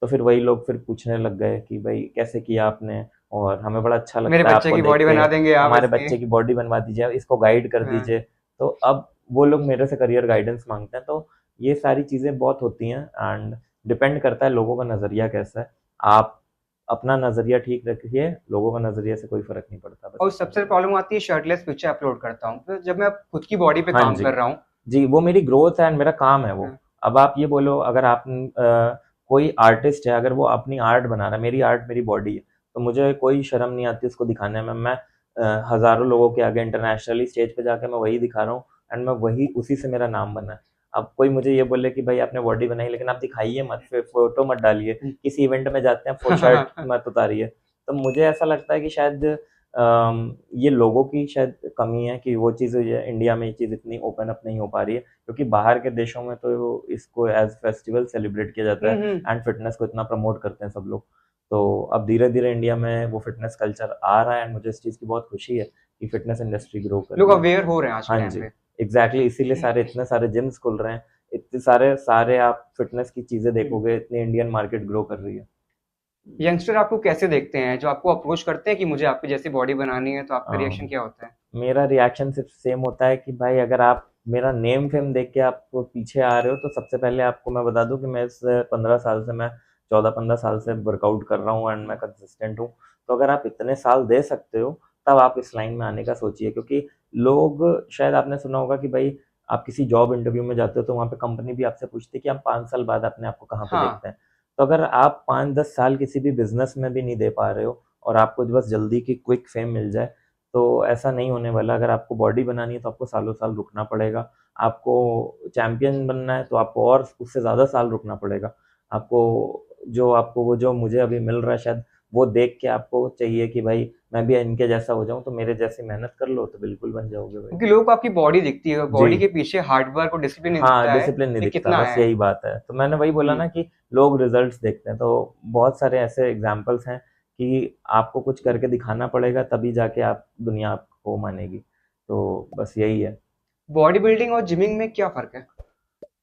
तो फिर वही लोग फिर पूछने लग गए कि भाई कैसे किया आपने, और हमें बड़ा अच्छा मेरे लगता है बच्चे आपको की देख बॉडी के, बना देंगे आप हमारे इसकी। बच्चे की बॉडी बनवा दीजिए, इसको गाइड कर हाँ। दीजिए। तो अब वो लोग मेरे से करियर गाइडेंस मांगते हैं। तो ये सारी चीज़ें बहुत होती हैं, एंड डिपेंड करता है लोगों का नज़रिया कैसा है। आप अपना नज़रिया ठीक रखिए, लोगों का नज़रिए से कोई फ़र्क नहीं पड़ता, बस और इतना सबसे ही। प्रॉब्लम आती है शर्टलेस पिक्चर अपलोड करता हूँ, तो जब मैं खुद की बॉडी पे हाँ काम जी। कर रहा हूँ। जी, वो मेरी ग्रोथ है एंड मेरा काम है वो। हाँ, अब आप ये बोलो, अगर आप कोई आर्टिस्ट है, अगर वो अपनी आर्ट बना रहा है, मेरी आर्ट मेरी बॉडी है, तो मुझे कोई शर्म नहीं आती उसको दिखाने में। मैं हज़ारों लोगों के आगे इंटरनेशनली स्टेज पे जाके मैं वही दिखा रहा हूँ, एंड मैं वही उसी से मेरा नाम बना है। अब कोई मुझे ये बोले कि भाई आपने बॉडी बनाई, लेकिन आप दिखाइए मत, फिर फ़ोटो मत डालिए, किसी इवेंट में जाते हैं, शर्ट मत उतारिए। तो मुझे ऐसा लगता है कि शायद ये लोगों की शायद कमी है कि वो चीज़ ये इंडिया में ये चीज़ इतनी ओपन अप नहीं हो पा रही है, क्योंकि बाहर के देशों में तो इसको एज फेस्टिवल सेलिब्रेट किया जाता है, हम्म। एंड फिटनेस को इतना प्रमोट करते हैं सब लोग। तो अब धीरे धीरे इंडिया में वो फिटनेस कल्चर आ रहा है, एंड मुझे इस चीज़ की बहुत खुशी है कि फिटनेस इंडस्ट्री ग्रो कर लोग रही है। अवेयर हो रहे हैं आज के हाँ टाइम जी, पे। एग्जैक्टली, इसीलिए सारे इतने सारे जिम्स खुल रहे हैं, इतने सारे सारे आप फिटनेस की चीज़ें देखोगे, इतनी इंडियन मार्केट ग्रो कर रही है। यंगस्टर आपको कैसे देखते हैं, जो आपको अप्रोच करते हैं कि मुझे आपकी जैसी बॉडी बनानी है, तो आपका रिएक्शन अम, क्या होता है? मेरा रिएक्शन सिर्फ सेम होता है कि भाई अगर आप मेरा नेम फेम देख के आप पीछे आ रहे हो, तो सबसे पहले आपको मैं बता दूं कि मैं इस 15 साल से, मैं 14-15 साल से वर्कआउट कर रहा हूँ, एंड मैं कंसिस्टेंट हूँ। तो अगर आप इतने साल दे सकते हो, तब आप इस लाइन में आने का सोचिए, क्योंकि लोग, शायद आपने सुना होगा कि भाई आप किसी जॉब इंटरव्यू में जाते हो तो वहाँ पे कंपनी भी आपसे पूछती है कि हम 5 साल बाद अपने आप को कहाँ पे हाँ। देखते हैं। तो अगर आप 5-10 साल किसी भी बिजनेस में भी नहीं दे पा रहे हो, और आपको बस जल्दी की क्विक फेम मिल जाए, तो ऐसा नहीं होने वाला। अगर आपको बॉडी बनानी है तो आपको सालों साल रुकना पड़ेगा। आपको चैंपियन बनना है तो आपको और उससे ज़्यादा साल रुकना पड़ेगा। आपको आपको वो जो मुझे अभी मिल रहा है, शायद वो देख के आपको चाहिए कि भाई मैं भी इनके जैसा हो जाऊँ, तो मेरे जैसी मेहनत कर लो तो बिल्कुल बन जाओगे भाई। क्योंकि लोगों को आपकी बॉडी दिखती है, जी। बॉडी के पीछे हार्ड वर्क और डिसिप्लिन नहीं हाँ, दिखता है डिसिप्लिन नहीं कि दिखता, कितना बस है। यही बात है। तो मैंने वही बोला हम्म। ना कि लोग रिजल्ट्स देखते हैं, तो बहुत सारे ऐसे एग्जाम्पल्स हैं कि आपको कुछ करके दिखाना पड़ेगा, तभी जाके आप दुनिया आपको मानेगी। तो बस यही है। बॉडी बिल्डिंग और जिमिंग में क्या फर्क है?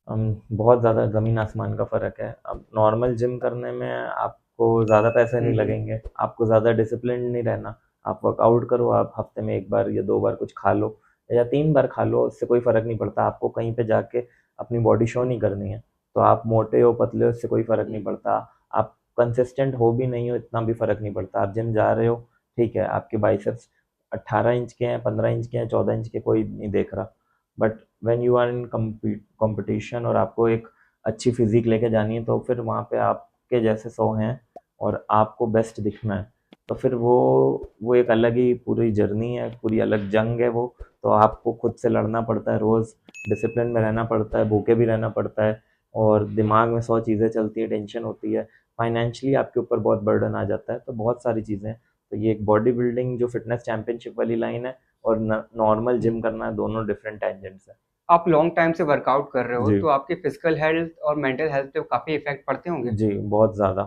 बहुत ज़्यादा ज़मीन आसमान का फ़र्क है। अब नॉर्मल जिम करने में आपको ज़्यादा पैसे नहीं हम्म। लगेंगे, आपको ज़्यादा डिसिप्लिन नहीं रहना। आप वर्कआउट करो, आप हफ्ते में 1 बार या 2 बार कुछ खा लो, या 3 बार खा लो, उससे कोई फ़र्क नहीं पड़ता। आपको कहीं पे जाके अपनी बॉडी शो नहीं करनी है। तो आप मोटे हो, पतले हो, इससे कोई फ़र्क नहीं पड़ता। आप कंसिस्टेंट हो भी नहीं हो, इतना भी फ़र्क नहीं पड़ता। आप जिम जा रहे हो, ठीक है, आपके बाइसेप्स 18 इंच के हैं, 15 इंच के हैं, 14 इंच के, कोई नहीं देख रहा। But when you are in competition और आपको एक अच्छी फिजिक लेके जानी है, तो फिर वहाँ पे आपके जैसे 100 हैं और आपको बेस्ट दिखना है, तो फिर वो एक अलग ही पूरी जर्नी है, पूरी अलग जंग है वो। तो आपको खुद से लड़ना पड़ता है, रोज़ डिसिप्लिन में रहना पड़ता है, भूखे भी रहना पड़ता है, और दिमाग में 100 चीज़ें चलती है, टेंशन होती है, फाइनेंशियली आपके ऊपर बहुत बर्डन आ जाता है, तो बहुत सारी चीज़ें हैं। तो ये एक बॉडी बिल्डिंग जो फिटनेस चैंपियनशिप वाली लाइन है, और नॉर्मल जिम करना है, दोनों डिफरेंट टेंजेंट्स है। आप लॉन्ग टाइम से वर्कआउट कर रहे हो, जी। तो आपके फिजिकल हेल्थ और मेंटल हेल्थ पे काफी इफेक्ट पड़ते होंगे। जी, बहुत ज़्यादा।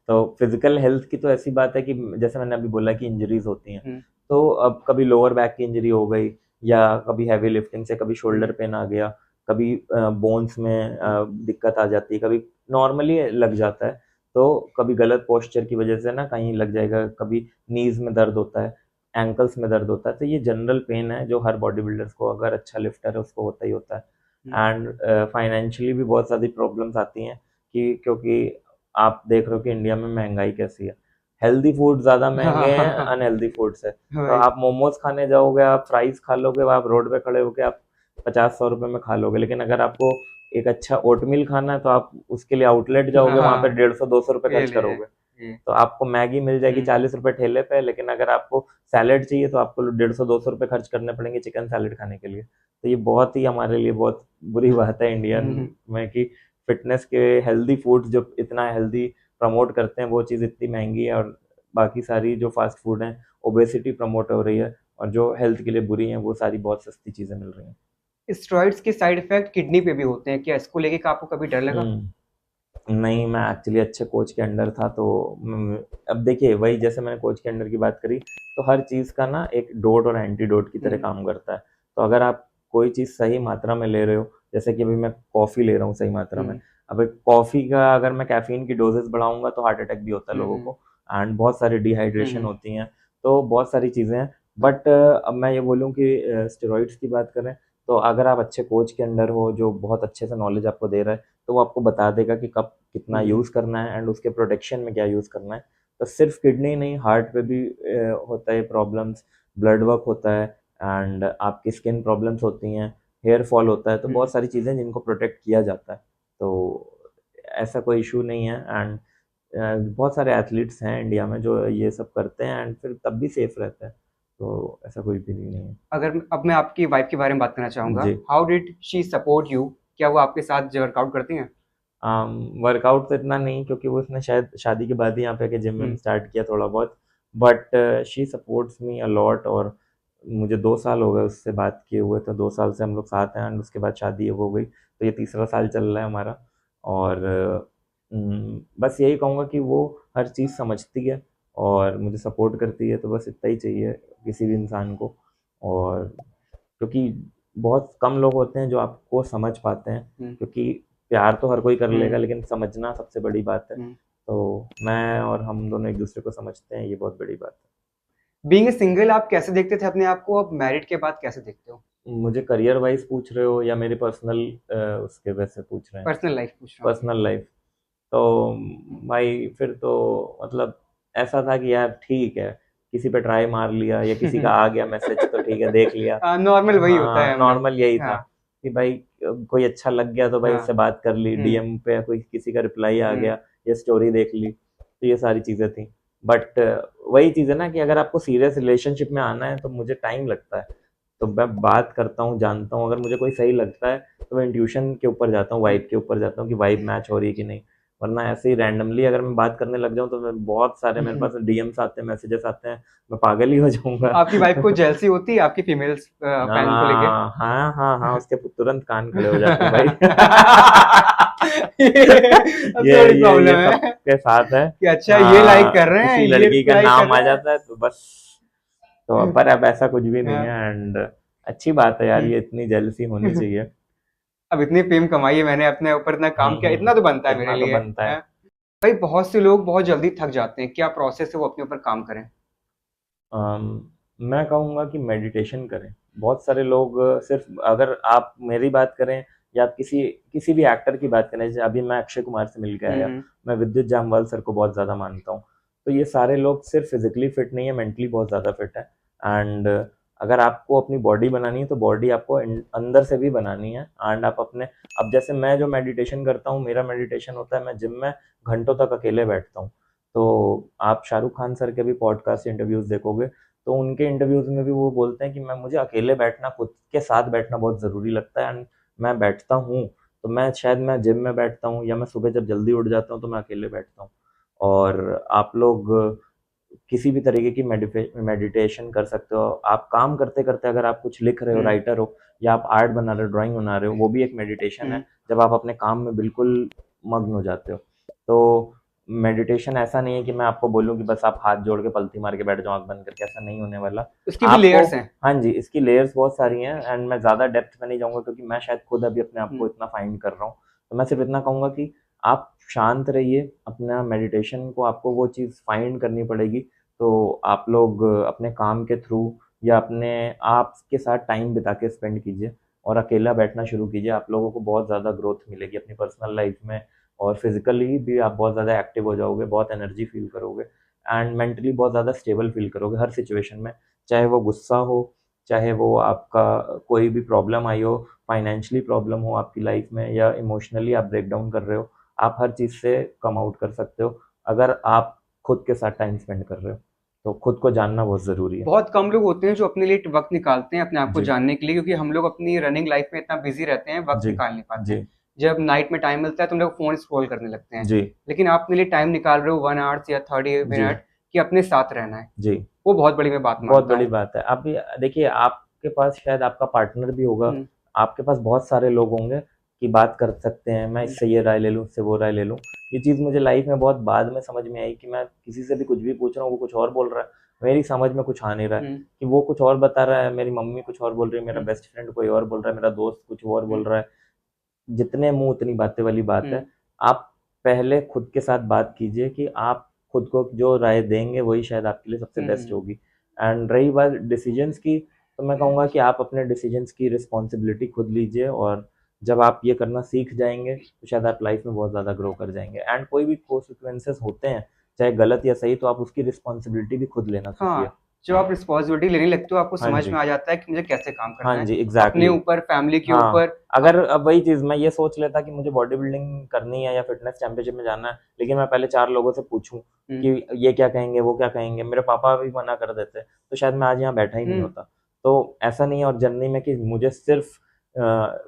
तो फिजिकल हेल्थ की तो ऐसी बात है कि जैसे मैंने अभी बोला कि इंजरीज होती हैं, हम्म। तो अब कभी लोअर बैक की इंजरी हो गई, या कभी हैवी लिफ्टिंग से कभी शोल्डर पेन आ गया, कभी बोन्स में दिक्कत आ जाती है, कभी नॉर्मली लग जाता है, तो कभी गलत पोस्चर की वजह से ना कहीं लग जाएगा, कभी नीज में दर्द होता है, एंकल्स में दर्द होता है। तो ये जनरल पेन है जो हर बॉडी बिल्डर्स को, अगर अच्छा लिफ्टर है उसको होता ही होता है। एंड फाइनेंशियली भी बहुत सारी प्रॉब्लम्स आती हैं कि क्योंकि आप देख रहे हो कि इंडिया में महंगाई कैसी है, हेल्दी फूड ज़्यादा महंगे हैं हाँ अनहेल्दी फूड से। तो भाई। आप मोमोज खाने जाओगे, आप फ्राइज खा लोगे, आप रोड पे खड़े होके आप 50-100 रुपए में खा लोगे, लेकिन अगर आपको एक अच्छा ओटमील खाना है तो आप उसके लिए आउटलेट जाओगे, वहां पर हाँ 150-200 रुपए ये खर्च ले करोगे। ये। तो आपको मैगी मिल जाएगी 40 रुपए ठेले पे, लेकिन अगर आपको सैलेड चाहिए तो आपको 150-200 रुपए खर्च करने पड़ेंगे चिकन सैलेड खाने के लिए। तो ये बहुत ही हमारे लिए बहुत बुरी बात है इंडियन हम्म। में कि फिटनेस के हेल्दी फूड जो इतना हेल्दी प्रमोट करते हैं वो चीज़ इतनी महंगी है, और बाकी सारी जो फास्ट फूड हैं ओबेसिटी प्रमोट हो रही है, और जो हेल्थ के लिए बुरी हैं वो सारी बहुत सस्ती चीज़ें मिल रही हैं। स्टेरॉइड्स के साइड इफेक्ट किडनी पे भी होते हैं क्या? इसको लेके का आपको कभी डर लगा? नहीं, मैं एक्चुअली अच्छे कोच के अंडर था, तो अब देखिए वही जैसे मैंने कोच के अंडर की बात करी, तो हर चीज़ का ना एक डोट और एंटीडोट की तरह हम्म। काम करता है। तो अगर आप कोई चीज़ सही मात्रा में ले रहे हो, जैसे कि अभी मैं कॉफ़ी ले रहा हूँ सही मात्रा में, हम्म। अब कॉफ़ी का अगर मैं कैफ़ीन की डोजेस बढ़ाऊंगा तो हार्ट अटैक भी होता है लोगों हम्म। को, एंड बहुत सारी डिहाइड्रेशन हम्म। होती हैं, तो बहुत सारी चीज़ें हैं। बट अब मैं ये बोलूँ कि स्टेरॉइड्स की बात करें, तो अगर आप अच्छे कोच के अंडर हो जो बहुत अच्छे से नॉलेज आपको दे रहा है, तो वो आपको बता देगा कि कब कितना हम्म। यूज़ करना है एंड उसके प्रोटेक्शन में क्या यूज़ करना है। तो सिर्फ किडनी नहीं, हार्ट पे भी होता है प्रॉब्लम्स, ब्लड वर्क होता है, एंड आपकी स्किन प्रॉब्लम्स होती हैं, हेयर फॉल होता है, तो हम्म। बहुत सारी चीज़ें जिनको प्रोटेक्ट किया जाता है। तो ऐसा कोई इशू नहीं है, एंड बहुत सारे एथलीट्स हैं इंडिया में जो ये सब करते हैं एंड फिर तब भी सेफ रहते हैं, तो ऐसा कोई भी नहीं है। अगर अब मैं आपकी वाइफ के बारे में बात करना चाहूँगा, जी। How did she support you? क्या वो आपके साथ वर्कआउट करती हैं? वर्कआउट तो इतना नहीं, क्योंकि वो उसने शायद शादी के बाद ही यहाँ पे आके जिम विम हम्म। स्टार्ट किया थोड़ा बहुत, but she supports me a lot. और मुझे 2 साल हो गए उससे बात किए हुए, तो 2 साल से हम लोग साथ हैं, एंड उसके बाद शादी हो गई, तो ये तीसरा साल चल रहा है हमारा। और बस यही कहूँगा कि वो हर चीज़ समझती है और मुझे सपोर्ट करती है, तो बस इतना ही चाहिए किसी भी इंसान को। और क्योंकि बहुत कम लोग होते हैं जो आपको समझ पाते हैं, हम्म। क्योंकि प्यार तो हर कोई कर लेगा, हम्म। लेकिन समझना सबसे बड़ी बात है। हम्म। तो मैं और हम दोनों एक दूसरे को समझते हैं, ये बहुत बड़ी बात बीइंग ए सिंगल आप कैसे देखते थे अपने आप को? अब मैरिड के बाद कैसे देखते हो? है। मुझे करियर वाइज पूछ रहे हो या मेरे पर्सनल उसके वैसे पूछ रहे हैं? पर्सनल लाइफ पूछ रहा हूँ आपकी। पर्सनल लाइफ, तो भाई फिर तो मतलब ऐसा था कि यार ठीक है, किसी पे ट्राई मार लिया या किसी का आ गया मैसेज तो ठीक है देख लिया। हाँ नॉर्मल वही होता हाँ है हम लोग। नॉर्मल यही था हाँ। कि भाई कोई अच्छा लग गया तो भाई हाँ। उससे बात कर ली, हम्म। डीएम पे कोई किसी का रिप्लाई आ हम्म। गया या स्टोरी देख ली, तो ये सारी चीज़ें थी। बट वही चीज़ है ना कि अगर आपको सीरियस रिलेशनशिप में आना है तो मुझे टाइम लगता है, तो मैं बात करता हूँ, जानता हूँ, अगर मुझे कोई सही लगता है तो मैं इंट्यूशन के ऊपर जाता हूँ, वाइब के ऊपर जाता हूँ कि वाइब मैच हो रही है कि नहीं। वरना ऐसे ही रैंडमली अगर मैं बात करने लग जाऊँ तो मैं बहुत सारे मेरे पास डीएम्स आते हैं, मैसेजेस आते हैं, मैं पागल ही हो जाऊंगा। आपकी वाइफ को जेलसी होती है आपकी फीमेल्स फैन को लेके? हाँ हाँ हाँ, उसके तुरंत कान खड़े हो जाते हैं भाई। सबसे बड़ी ये प्रॉब्लम है सबके साथ है। कि अच्छा ये लाइक कर रहे हैं, किसी ये लड़की का लाइक कर नाम आ रहे हैं। जाता है तो बस, तो पर अब ऐसा कुछ भी नहीं हाँ। है, एंड अच्छी बात है यार, ये इतनी जेलसी होनी चाहिए। अब इतनी फेम कमाई है मैंने, अपने ऊपर इतना काम किया, इतना तो बनता है मेरे इतना तो लिए। बनता है। हाँ। भाई बहुत से लोग बहुत जल्दी थक जाते हैं, क्या प्रोसेस है वो अपने ऊपर काम करें? मैं कहूँगा कि मेडिटेशन करें। बहुत सारे लोग सिर्फ, अगर आप मेरी बात करें या आप किसी किसी भी एक्टर की बात करें, जैसे अभी मैं अक्षय कुमार से मिल के आया, हम्म। मैं विद्युत जामवाल सर को बहुत ज़्यादा मानता हूँ। तो ये सारे लोग सिर्फ फिजिकली फिट नहीं है, मेंटली बहुत ज़्यादा फिट है। एंड अगर आपको अपनी बॉडी बनानी है तो बॉडी आपको अंदर से भी बनानी है, एंड आप अपने, अब जैसे मैं जो मेडिटेशन करता हूँ, मेरा मेडिटेशन होता है मैं जिम में घंटों तक अकेले बैठता हूँ। तो आप शाहरुख खान सर के भी पॉडकास्ट इंटरव्यूज देखोगे, तो उनके इंटरव्यूज में भी वो बोलते हैं कि मैं, मुझे अकेले बैठना, खुद के साथ बैठना बहुत ज़रूरी लगता है, एंड मैं बैठता हूँ, तो मैं शायद मैं जिम में बैठता हूँ या मैं सुबह जब जल्दी उठ जाता हूँ तो मैं अकेले बैठता हूँ। और आप लोग किसी भी तरीके की मेडिटेशन कर सकते हो, आप काम करते करते अगर आप कुछ लिख रहे हो, हम्म। राइटर हो, या आप आर्ट बना रहे हो, ड्राइंग बना रहे हो, वो भी एक मेडिटेशन हम्म। है, जब आप अपने काम में बिल्कुल मग्न हो जाते हो। तो मेडिटेशन ऐसा नहीं है कि मैं आपको बोलूँ कि बस आप हाथ जोड़ के पलथी मार के बैठ जाओ आँख बंद करके, ऐसा नहीं होने वाला। उसकी भी आपको लेयर्स हैं। हाँ जी, इसकी लेयर्स बहुत सारी हैं एंड मैं ज़्यादा डेप्थ में नहीं जाऊँगा क्योंकि मैं शायद खुद अभी अपने आप को हुँ। इतना फाइंड कर रहा हूँ। तो मैं सिर्फ़ इतना कहूँगा कि आप शांत रहिए, अपना मेडिटेशन को आपको वो चीज़ फाइंड करनी पड़ेगी। तो आप लोग अपने काम के थ्रू या अपने आप के साथ टाइम बिता के स्पेंड कीजिए और अकेला बैठना शुरू कीजिए। आप लोगों को बहुत ज़्यादा ग्रोथ मिलेगी अपनी पर्सनल लाइफ़ में और फिज़िकली भी आप बहुत ज़्यादा एक्टिव हो जाओगे, बहुत एनर्जी फ़ील करोगे एंड मेंटली बहुत ज़्यादा स्टेबल फ़ील करोगे हर सिचुएशन में। चाहे वो गुस्सा हो, चाहे वो आपका कोई भी प्रॉब्लम आई हो, फाइनेंशियली प्रॉब्लम हो आपकी लाइफ़ में या इमोशनली आप ब्रेक डाउन कर रहे हो, आप हर चीज़ से कम आउट कर सकते हो, अगर आप खुद के साथ टाइम स्पेंड कर रहे हो। तो खुद को जानना बहुत ज़रूरी है। बहुत कम लोग होते हैं जो अपने लिए वक़्त निकालते हैं अपने आप को जी, जानने के लिए, क्योंकि हम लोग अपनी रनिंग लाइफ़ में इतना बिज़ी रहते हैं, वक़्त जी, निकाल नहीं पाते जी, हैं। जब नाइट में टाइम मिलता है तो हम लोग फ़ोन स्क्रॉल करने लगते हैं। जी, लेकिन आप अपने लिए टाइम निकाल रहे हो 1 आवर्स या 30 जी, मिनट कि अपने साथ रहना है। जी। वो बहुत बड़ी मैं बात बहुत मानता बड़ी हूँ। बात है। आप भी देखिए आपके पास शायद आपका पार्टनर भी होगा, हुँ, आपके पास बहुत सारे लोग होंगे कि बात कर सकते हैं, मैं हुँ, इससे ये राय ले लूँ, उससे वो राय ले लूँ। ये चीज़ मुझे लाइफ़ में बहुत बाद में समझ में आई कि मैं किसी से भी कुछ भी पूछ रहा हूँ, वो कुछ और बोल रहा है, मेरी समझ में कुछ आ नहीं रहा है, हुँ, कि वो कुछ और बता रहा है, मेरी मम्मी कुछ और बोल रही है, मेरा हुँ, बेस्ट फ्रेंड कोई और बोल रहा है, मेरा दोस्त कुछ और हुँ, बोल रहा है। जितने मुँह उतनी बातें वाली बात हुँ, है। आप पहले खुद के साथ बात कीजिए कि आप खुद को जो राय देंगे वही शायद आपके लिए सबसे हुँ, बेस्ट हुँ। होगी। एंड रही बात डिसीजंस की, तो मैं कहूँगा कि आप अपने डिसीजंस की रिस्पॉन्सिबिलिटी खुद लीजिए और जब आप ये करना सीख जाएँगे, तो शायद आप लाइफ़ में बहुत ज़्यादा ग्रो कर जाएँगे एंड कोई भी कॉन्सिक्वेंसेस होते हैं, चाहे गलत या सही, तो आप उसकी रिस्पॉन्सिबिलिटी भी खुद लेना सीखिए। हाँ, जब आप रिस्पॉन्सिबिलिटी लेने लगते हो आपको हाँ समझ जी। में आ जाता है कि मुझे कैसे काम हाँ करना है। जी, अपने एग्ज़ैक्टली। ऊपर, फैमिली के हाँ, ऊपर अगर अप अब वही चीज़ मैं ये सोच लेता कि मुझे बॉडी बिल्डिंग करनी है या फिटनेस चैंपियनशिप में जाना है, लेकिन मैं पहले 4 लोगों से पूछूँ हुँ, कि ये क्या कहेंगे, वो क्या कहेंगे, मेरे पापा भी मना कर देते, तो शायद मैं आज यहाँ बैठा ही नहीं हुँ, होता। तो ऐसा नहीं है और जर्नी में कि मुझे सिर्फ़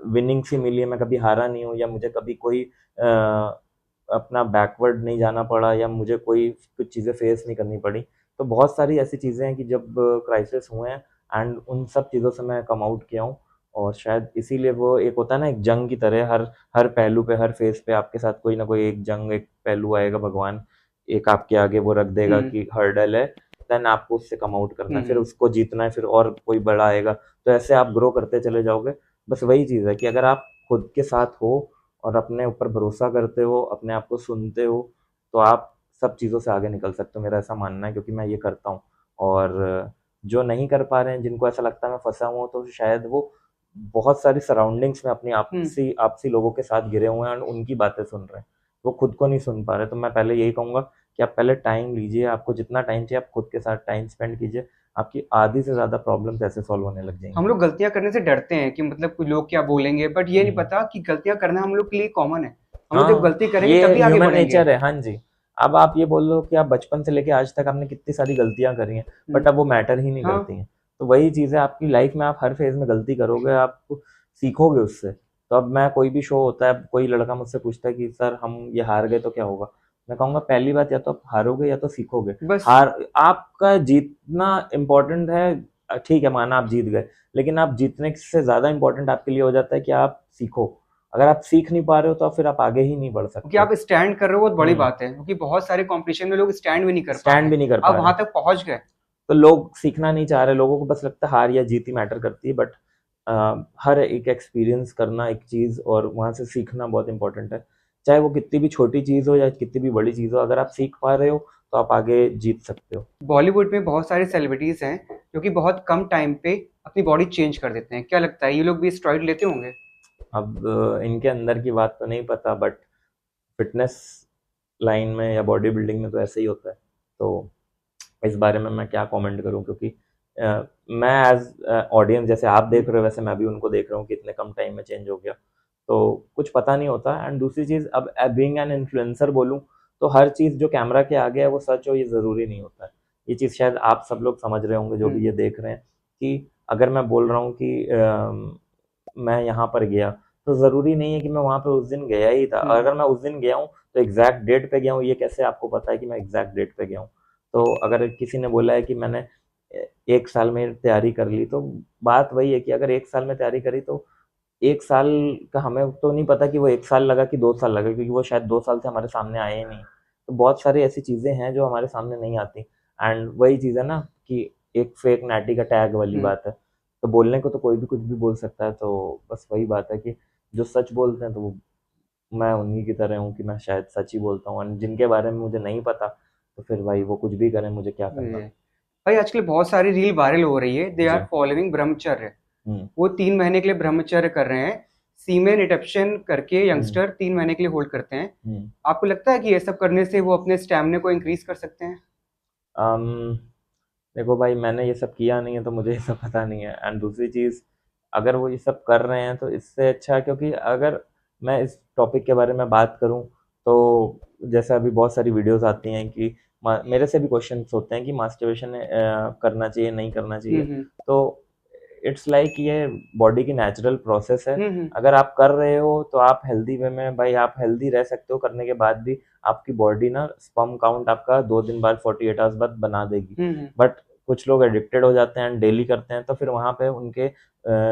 विनिंग्स ही मिली है, मैं कभी हारा नहीं हूँ या मुझे कभी कोई अपना बैकवर्ड नहीं जाना पड़ा या मुझे कोई कुछ चीज़ें फेस नहीं करनी पड़ी। तो बहुत सारी ऐसी चीज़ें हैं कि जब क्राइसिस हुए हैं एंड उन सब चीज़ों से मैं कम आउट किया हूँ और शायद इसीलिए वो एक होता है ना एक जंग की तरह हर हर पहलू पे, हर फेस पे आपके साथ कोई ना कोई एक जंग, एक पहलू आएगा, भगवान एक आपके आगे वो रख देगा हुँ, कि हर्डल है, देन आपको उससे कम आउट करना हुँ, है, फिर हुँ। उसको जीतना है, फिर और कोई बड़ा आएगा। तो ऐसे आप ग्रो करते चले जाओगे। बस वही चीज़ है कि अगर आप खुद के साथ हो और अपने ऊपर भरोसा करते हो, अपने आप को सुनते हो, तो आप सब चीज़ों से आगे निकल सकते हो, मेरा ऐसा मानना है क्योंकि मैं ये करता हूँ। और जो नहीं कर पा रहे हैं, जिनको ऐसा लगता है मैं फँसा हुआ हूँ, तो शायद वो बहुत सारी सराउंडिंग्स में अपनी हुँ। आपसी आपसी लोगों के साथ घिरे हुए हैं और उनकी बातें सुन रहे हैं। वो खुद को नहीं सुन पा रहे। तो मैं पहले यही कहूँगा कि आप पहले टाइम लीजिए, आपको जितना टाइम चाहिए आप खुद के साथ टाइम स्पेंड कीजिए। आपकी आधी से ज़्यादा प्रॉब्लम्स ऐसे सॉल्व होने लग हम जाएँगी। लोग गलतियाँ करने से डरते हैं कि मतलब कुछ लोग क्या बोलेंगे, बट ये नहीं हुँ। पता कि गलतियाँ करना हम लोग के लिए कॉमन है। हम लोग जब हाँ, गलती करेंगे ये तभी आगे ह्यूमन बढ़ेंगे। नेचर है। हाँ जी। अब आप ये बोल लो कि आप बचपन से लेके आज तक आपने कितनी सारी गलतियाँ करी हैं, हुँ, बट अब वो मैटर ही नहीं हाँ, करती हैं। तो वही चीज़ है आपकी लाइफ़ में आप हर फ़ेज़ में गलती करोगे, आप सीखोगे उससे। तो अब मैं कोई भी शो होता है, कोई लड़का मुझसे पूछता है कि सर हम ये हार गए तो क्या होगा? मैं कहूँगा पहली बात या तो आप हारोगे या तो सीखोगे। बस हार आपका जीतना इम्पोर्टेंट है ठीक है माना आप जीत गए, लेकिन आप जीतने से ज़्यादा इम्पोर्टेंट आपके लिए हो जाता है कि आप सीखो। अगर आप सीख नहीं पा रहे हो तो फिर आप आगे ही नहीं बढ़ क्योंकि सकते आप हो। स्टैंड कर रहे हो बहुत बड़ी हुँ, बात है, क्योंकि बहुत सारे कॉम्पिटिशन में लोग स्टैंड भी नहीं कर पा रहे स्टैंड हैं। भी नहीं कर आप पा रहे वहाँ हैं। तक पहुँच गए। तो लोग सीखना नहीं चाह रहे, लोगों को बस लगता है हार या जीत ही मैटर करती है, बट हर एक एक्सपीरियंस करना एक चीज़ और वहाँ से सीखना बहुत इंपॉर्टेंट है। चाहे वो कितनी भी छोटी चीज़ हो या कितनी भी बड़ी चीज़ हो, अगर आप सीख पा रहे हो तो आप आगे जीत सकते हो। बॉलीवुड में बहुत सारे सेलिब्रिटीज़ हैं, जो कि बहुत कम टाइम पे अपनी बॉडी चेंज कर देते हैं। क्या लगता है ये लोग भी स्टेरॉइड लेते होंगे? अब इनके अंदर की बात तो नहीं पता, बट फिटनेस लाइन में या बॉडी बिल्डिंग में तो ऐसे ही होता है। तो इस बारे में मैं क्या कमेंट करूं, क्योंकि मैं एज ऑडियंस जैसे आप हुँ, देख रहे हो वैसे मैं भी उनको देख रहा हूँ कि इतने कम टाइम में चेंज हो गया, तो कुछ पता नहीं होता। एंड दूसरी चीज़, अब बीइंग एन इन्फ्लुएंसर बोलूँ तो हर चीज़ जो कैमरा के आगे है वो सच हो ये ज़रूरी नहीं होता है। ये चीज़ शायद आप सब लोग समझ रहे होंगे जो हुँ, भी ये देख रहे हैं कि अगर मैं बोल रहा हूँ कि मैं यहाँ पर गया, तो ज़रूरी नहीं है कि मैं वहाँ पे उस दिन गया ही था। हुँ। अगर मैं उस दिन गया हूँ तो एग्जैक्ट डेट पे गया हूँ, ये कैसे आपको पता है कि मैं एग्जैक्ट डेट पे गया हूँ? तो अगर किसी ने बोला है कि मैंने 1 साल में तैयारी कर ली, तो बात वही है कि अगर 1 साल में तैयारी करी तो 1 साल का हमें तो नहीं पता कि वो 1 साल लगा कि 2 साल लगा, क्योंकि वो शायद 2 साल से हमारे सामने आए ही नहीं। तो तो बहुत सारी ऐसी चीज़ें हैं जो हमारे सामने नहीं आती। एंड वही चीज़ है ना कि एक फेक नैटी का टैग वाली हुँ। बात है। तो बोलने को तो कोई भी कुछ भी बोल सकता है, तो बस वही बात है कि जो सच बोलते हैं तो वो मैं उन्हीं की तरह हूँ कि मैं शायद सच ही बोलता हूँ, और जिनके बारे में मुझे नहीं पता तो फिर भाई वो कुछ भी करें, मुझे क्या जी। करना। भाई आजकल बहुत सारी रील वायरल हो रही है, दे आर जी। फॉलोइंग ब्रह्मचर्य। हुँ, वो 3 महीने के लिए ब्रह्मचर्य कर रहे हैं। सीमेन रिडक्शन करके हुँ, यंगस्टर 3 महीने के लिए होल्ड करते हैं। हुँ। आपको लगता है कि ये सब करने से वो अपने स्टैमिना को इंक्रीज़ कर सकते हैं? अम, देखो भाई, मैंने ये सब किया नहीं है तो मुझे ये सब पता नहीं है। एंड दूसरी चीज़, अगर वो ये सब कर रहे हैं तो इससे अच्छा, क्योंकि अगर मैं इस टॉपिक के बारे में बात करूं तो जैसे अभी बहुत सारी वीडियोस आती हैं कि मेरे से भी क्वेश्चंस होते हैं कि मास्टरबेशन करना चाहिए नहीं करना हुँ, चाहिए। हुँ। तो इट्स लाइक ये बॉडी की नेचुरल प्रोसेस है। हुँ, हुँ। अगर आप कर रहे हो तो आप हेल्दी वे में, भाई आप हेल्दी रह सकते हो करने के बाद भी। आपकी बॉडी ना स्पर्म काउंट आपका 2 दिन बाद, 48 आवर्स बाद बना देगी। हुँ, हुँ। बट कुछ लोग एडिक्टेड हो जाते हैं, डेली करते हैं, तो फिर वहाँ पे उनके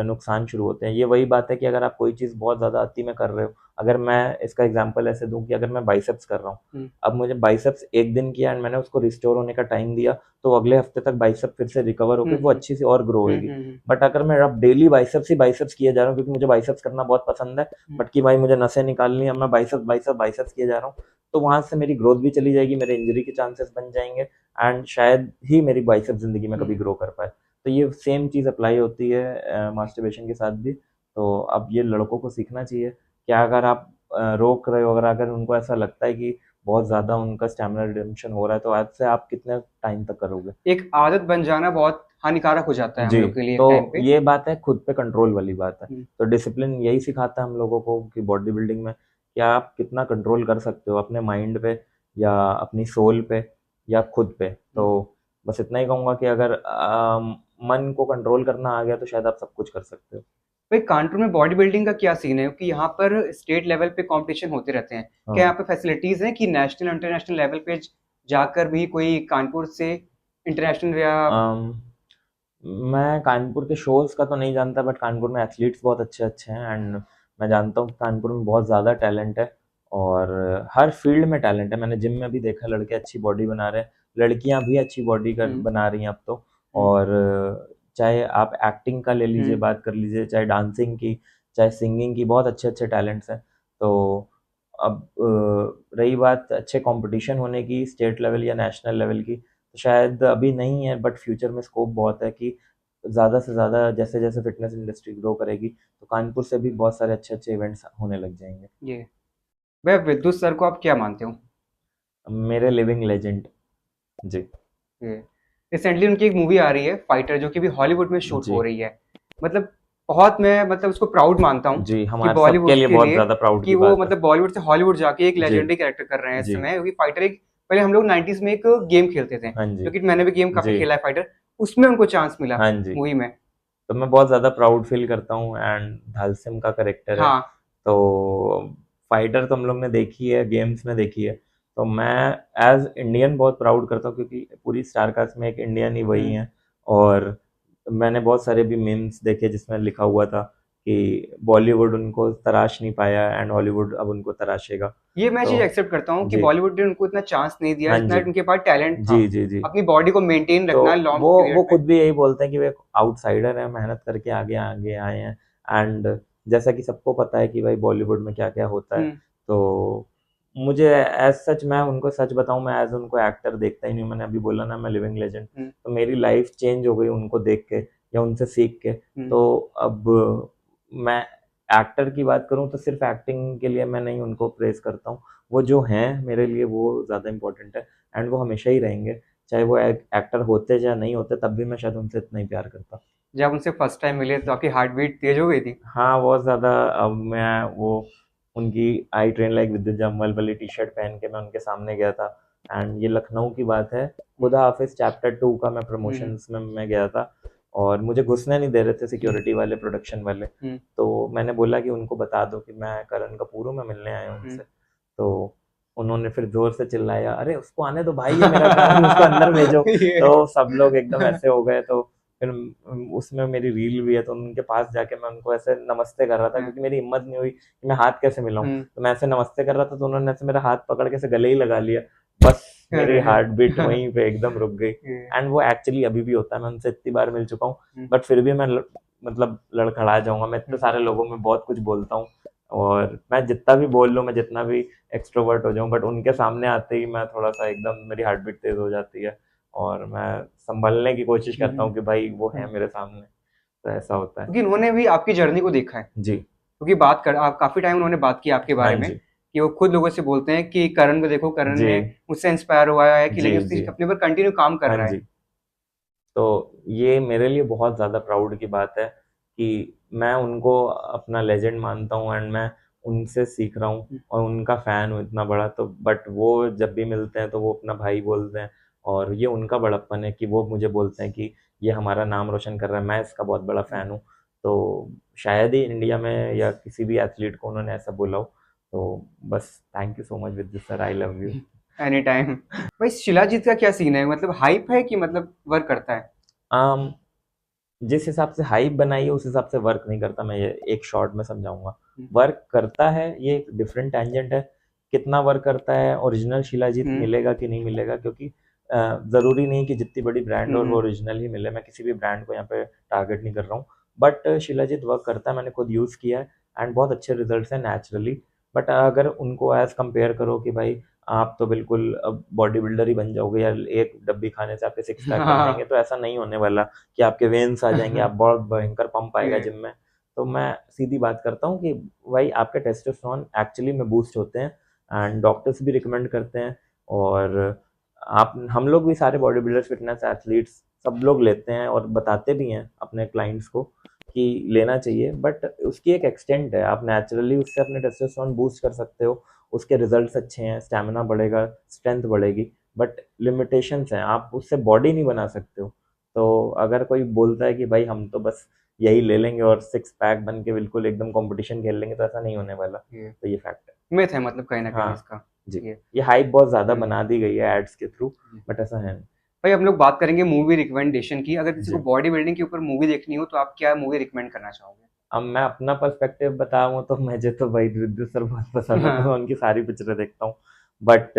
नुकसान शुरू होते हैं। ये वही बात है कि अगर आप कोई चीज़ बहुत ज़्यादा अति में कर रहे हो, अगर मैं इसका एग्जांपल ऐसे दूं कि अगर मैं बाइसेप्स कर रहा हूँ, हुँ। अब मुझे बाइसेप्स एक दिन किया एंड मैंने उसको रिस्टोर होने का टाइम दिया, तो अगले हफ्ते तक बाइसेप फिर से रिकवर हुँ, होकर वो हुँ। अच्छी सी और ग्रो हुँ, होगी। हुँ, हुँ। बट अगर मैं अब डेली बाइसेप्स ही बाइसेप्स किए जा रहा हूँ, क्योंकि मुझे बाइसेप्स करना बहुत पसंद है, हुँ। बट कि भाई मुझे नसें निकालनी है, अब मैं बाइसेप्स बाइसेप्स बाइसेप्स किए जा रहा हूँ, तो वहां से मेरी ग्रोथ भी चली जाएगी, मेरे इंजरी के चांसेस बन जाएंगे, एंड शायद ही मेरी बाइसेप जिंदगी में कभी हुँ। ग्रो कर पाए। तो ये सेम चीज़ अप्लाई होती है मास्टरबेशन के साथ भी। तो अब ये लड़कों को सीखना चाहिए कि अगर आप रोक रहे हो, अगर उनको ऐसा लगता है कि बहुत ज़्यादा उनका स्टैमिना रिडम्पशन हो रहा है, तो आज से आप कितने टाइम तक करोगे। एक आदत बन जाना बहुत हानिकारक हो जाता है हम जी। लोग के लिए एक तो टाइम पे। ये बात है, खुद पे कंट्रोल वाली बात है। हुँ। तो डिसिप्लिन यही सिखाता है हम लोगों को कि बॉडी बिल्डिंग में कि आप कितना कंट्रोल कर सकते हो अपने माइंड पे, या अपनी सोल पे, या खुद पे। तो हुँ। बस इतना ही कहूँगा कि अगर मन को कंट्रोल करना आ गया तो शायद आप सब कुछ कर सकते हो। भाई कानपुर में बॉडी बिल्डिंग का क्या सीन है? क्योंकि यहाँ पर स्टेट लेवल पे कॉम्पिटिशन होते रहते हैं। क्या हाँ। यहाँ पे फैसिलिटीज़ हैं कि नेशनल इंटरनेशनल लेवल पे जाकर भी कोई कानपुर से इंटरनेशनल या अम, मैं कानपुर के शोज़ का तो नहीं जानता, बट कानपुर में एथलीट्स बहुत अच्छे-अच्छे हैं, एंड मैं जानता हूँ कि कानपुर में बहुत ज़्यादा टैलेंट है, और हर फील्ड में टैलेंट है। मैंने जिम में भी देखा, लड़के अच्छी बॉडी बना रहे हैं, लड़कियाँ भी अच्छी बॉडी कर हुँ, बना रही हैं अब तो। हुँ, और चाहे आप एक्टिंग का ले लीजिए, हुँ। बात कर लीजिए, चाहे डांसिंग की, चाहे सिंगिंग की, बहुत अच्छे-अच्छे टैलेंट्स हैं। तो अब रही बात अच्छे कॉम्पिटिशन होने की स्टेट लेवल या नेशनल लेवल की, तो शायद अभी नहीं है, बट फ्यूचर में स्कोप बहुत है कि ज़्यादा से ज़्यादा जैसे-जैसे फ़िटनेस इंडस्ट्री ग्रो करेगी, तो कानपुर से भी बहुत सारे अच्छे-अच्छे इवेंट्स होने लग जाएँगे। ये भैया विद्युत सर को आप क्या मानते हो? मेरे लिविंग लेजेंड। जी। ये रिसेंटली उनकी एक मूवी आ रही है फाइटर जो कि अभी हॉलीवुड में शूट जी। हो रही है। मतलब बहुत मैं मतलब उसको प्राउड मानता हूँ जी, कि हमारे सबके बॉलीवुड लिए के बहुत लिए ज़्यादा प्राउड कि की वो बात है। मतलब बॉलीवुड से हॉलीवुड जाके एक जी। लेजेंडरी कैरेक्टर कर रहे हैं इस जी। समय क्योंकि फाइटर एक पहले हम लोग 90s में एक गेम खेलते थे हाँ जी। जो कि मैंने भी गेम काफ़ी जी। खेला है फाइटर उसमें उनको चांस मिला हाँ जी। मूवी में। तो मैं बहुत ज़्यादा प्राउड फ़ील करता हूँ, एंड धालसिम का कैरेक्टर है। हाँ। तो फाइटर तो हम लोग ने देखी है, गेम्स में देखी है। तो मैं एज़ इंडियन बहुत प्राउड करता हूँ, क्योंकि पूरी स्टार कास्ट में एक इंडियन ही वही हुँ। हैं। और मैंने बहुत सारे भी मीम्स देखे जिसमें लिखा हुआ था कि बॉलीवुड उनको तराश नहीं पाया एंड हॉलीवुड अब उनको तराशेगा। ये मैं तो चीज़ एक्सेप्ट करता हूँ कि जी। बॉलीवुड ने उनको इतना चांस नहीं दिया हाँ जितना जी। उनके पास टैलेंट था। जी, जी, जी। अपनी बॉडी को मेंटेन तो रखना लॉन्ग वो पीरियड में। खुद भी यही बोलते हैं कि वे एक आउटसाइडर है, मेहनत करके आगे आगे आए हैं। एंड जैसा कि सबको पता है कि भाई बॉलीवुड में क्या क्या होता है, हुँ। तो मुझे एज सच, मैं उनको सच बताऊं, मैं एज उनको एक्टर देखता ही नहीं हूं। मैंने अभी बोला ना, मैं लिविंग लेजेंड। हुँ। तो मेरी लाइफ चेंज हो गई उनको देख के या उनसे सीख के। हुँ। तो अब मैं एक्टर की बात करूं तो सिर्फ एक्टिंग के लिए मैं नहीं उनको प्रेज करता हूँ। वो जो हैं मेरे लिए वो ज़्यादा इंपॉर्टेंट है, एंड वो हमेशा ही रहेंगे। चाहे वो एक्टर होते या नहीं होते, तब भी मैं शायद उनसे इतना ही प्यार करता। जब उनसे फर्स्ट टाइम मिले तो आपकी हार्ट बीट तेज़ हो गई थी? हाँ, बहुत ज़्यादा। अब मैं वो उनकी आई ट्रेन लाइक विद्युत जामवाल वाली टी शर्ट पहन के मैं उनके सामने गया था। एंड ये लखनऊ की बात है, हुँ। खुदा हाफिज चैप्टर 2 का मैं हुँ। प्रमोशंस में मैं गया था, और मुझे घुसने नहीं दे रहे थे सिक्योरिटी वाले, प्रोडक्शन वाले। हुँ। तो मैंने बोला कि उनको बता दो कि मैं करण कपूर हूँ, मैं मिलने आया हूँ हुँ। उनसे। तो उन्होंने फिर ज़ोर से चिल्लाया, "अरे! उसको आने दो भाई, ये मेरा करण, उसको अंदर भेजो।" ये तो सब लोग एकदम ऐसे हो गए। तो फिर उसमें मेरी रील भी है, तो उनके पास जाके मैं उनको ऐसे नमस्ते कर रहा था, हाँ। क्योंकि मेरी हिम्मत नहीं हुई कि मैं हाथ कैसे मिलाऊँ। हुँ। तो मैं ऐसे नमस्ते कर रहा था, तो उन्होंने ऐसे मेरा हाथ पकड़ के ऐसे गले ही लगा लिया। बस मेरी अरे! हार्ट बीट वहीं पे एकदम रुक गई। ये एंड वो एक्चुअली अभी भी होता है, मैं उनसे इतनी बार मिल चुका हूँ, हुँ, बट फिर भी मैं मतलब लड़खड़ा जाऊंगा। मैं इतने हुँ, सारे लोगों में बहुत कुछ बोलता हूँ, और मैं जितना भी बोल लूँ, मैं जितना भी एक्सट्रोवर्ट हो जाऊँ, बट उनके सामने आते ही मैं थोड़ा सा एकदम, मेरी हार्ट बीट तेज हो जाती है, और मैं संभलने की कोशिश हुँ, करता हूँ कि भाई वो हुँ। है मेरे सामने। तो ऐसा होता है। क्योंकि उन्होंने भी आपकी जर्नी को देखा है। जी। क्योंकि बात कर आप काफ़ी टाइम उन्होंने बात की आपके हाँ बारे में, जी। कि वो खुद लोगों से बोलते हैं कि करण को देखो, करण जी। ने मुझसे इंस्पायर हुआ है कि जी। लेकिन जी। उसी अपने ऊपर कंटिन्यू काम कर हाँ रहा है। जी। तो ये मेरे लिए बहुत ज़्यादा प्राउड की बात है कि मैं उनको अपना लेजेंड मानता हूँ, एंड मैं उनसे सीख रहा हूँ हुँ, और उनका फ़ैन हूँ इतना बड़ा। तो बट वो जब भी मिलते हैं तो वो अपना भाई बोलते हैं, और ये उनका बड़प्पन है कि वो मुझे बोलते हैं कि ये हमारा नाम रोशन कर रहा है, मैं इसका बहुत बड़ा हुँ। फ़ैन हूँ। तो शायद ही इंडिया में या किसी भी एथलीट को उन्होंने ऐसा बोला हो। तो बस thank you so much with this sir, I love you. Any time. भाई शिलाजीत का क्या सीन है? मतलब हाइप है कि मतलब वर्क करता है? आम जिस हिसाब से हाइप बनाई है उस हिसाब से वर्क नहीं करता, मैं ये एक शॉर्ट में समझाऊंगा। हुँ, वर्क करता है, ये एक डिफरेंट टेंजेंट है। कितना वर्क करता है, ओरिजिनल शिलाजीत हुँ, मिलेगा कि नहीं मिलेगा, क्योंकि ज़रूरी नहीं कि जितनी बड़ी ब्रांड हुँ, हो और वो हुँ। ओरिजिनल ही मिले। मैं किसी भी ब्रांड को यहाँ पे टारगेट नहीं कर रहा हूँ, बट शिलाजीत वर्क करता है, मैंने खुद यूज़ किया है, एंड बहुत अच्छे रिजल्ट्स हैं नेचुरली। बट अगर उनको एज कंपेयर करो कि भाई आप तो बिल्कुल अब बॉडी बिल्डर ही बन जाओगे, या एक डब्बी खाने से आपके सिक्स पैक बन जाएंगे, हाँ। तो ऐसा नहीं होने वाला कि आपके वेन्स आ जाएंगे, आप बहुत भयंकर पंप आएगा ये जिम में। तो मैं सीधी बात करता हूँ कि भाई आपके टेस्टोस्टेरोन एक्चुअली में बूस्ट होते हैं, एंड डॉक्टर्स भी रिकमेंड करते हैं, और आप हम लोग भी सारे बॉडी बिल्डर्स, फिटनेस एथलीट्स सब लोग लेते हैं और बताते भी हैं अपने क्लाइंट्स को कि लेना चाहिए। बट उसकी एक एक्सटेंट है, आप नेचुरली उससे अपने टेस्टोस्टेरोन बूस्ट कर सकते हो, उसके रिजल्ट्स अच्छे हैं, स्टेमिना बढ़ेगा, स्ट्रेंथ बढ़ेगी, बट लिमिटेशंस हैं, आप उससे बॉडी नहीं बना सकते हो। तो अगर कोई बोलता है कि भाई हम तो बस यही ले लेंगे और सिक्स पैक बन के बिल्कुल एकदम कंपटीशन खेल लेंगे, तो ऐसा नहीं होने वाला। ये तो ये फैक्ट है। मिथ है मतलब कहीं न कहीं हाँ इसका। जी। ये ये हाइप बहुत ज़्यादा हुँ, बना दी गई है एड्स के थ्रू, जी। बट ऐसा है नहीं। भाई हम लोग बात करेंगे मूवी रिकमेंडेशन की। अगर किसी को जी। बॉडी बिल्डिंग के ऊपर मूवी देखनी हो तो आप क्या मूवी रिकमेंड करना चाहोगे? अब मैं अपना पर्सपेक्टिव बताऊँ तो मुझे तो भाई रिद्धि सर बहुत पसंद है, तो मैं हाँ। उनकी सारी पिक्चरें देखता हूँ। बट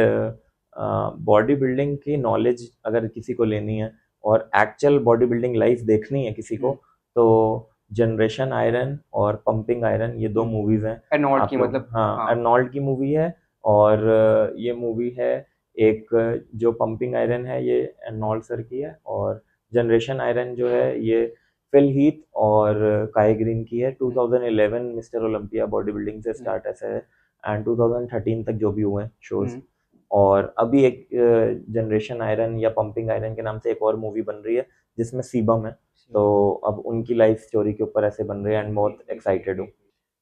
बॉडी बिल्डिंग की नॉलेज अगर किसी को लेनी है और एक्चुअल बॉडी बिल्डिंग लाइफ देखनी है किसी को, हुँ, तो जनरेशन आयरन और पंपिंग आयरन, ये दो हुँ। मूवीज़ हैं। एनॉल्ट आप की लोग, मतलब हाँ, हाँ। अर्नोल्ड की मूवी है, और ये मूवी है एक, जो पंपिंग आयरन है ये अर्नोल्ड सर की है, और जनरेशन आयरन जो है ये फिल हीथ और काई ग्रीन की है। हुँ, 2011 मिस्टर ओलंपिया बॉडी बिल्डिंग से हुँ, स्टार्ट ऐसे है, एंड 2013 तक जो भी हुए हैं शोज। हुँ। और अभी एक जनरेशन आयरन या पंपिंग आयरन के नाम से एक और मूवी बन रही है जिसमें सीबम है। तो अब उनकी लाइफ स्टोरी के ऊपर ऐसे बन रही है, एंड बहुत एक्साइटेड हूँ।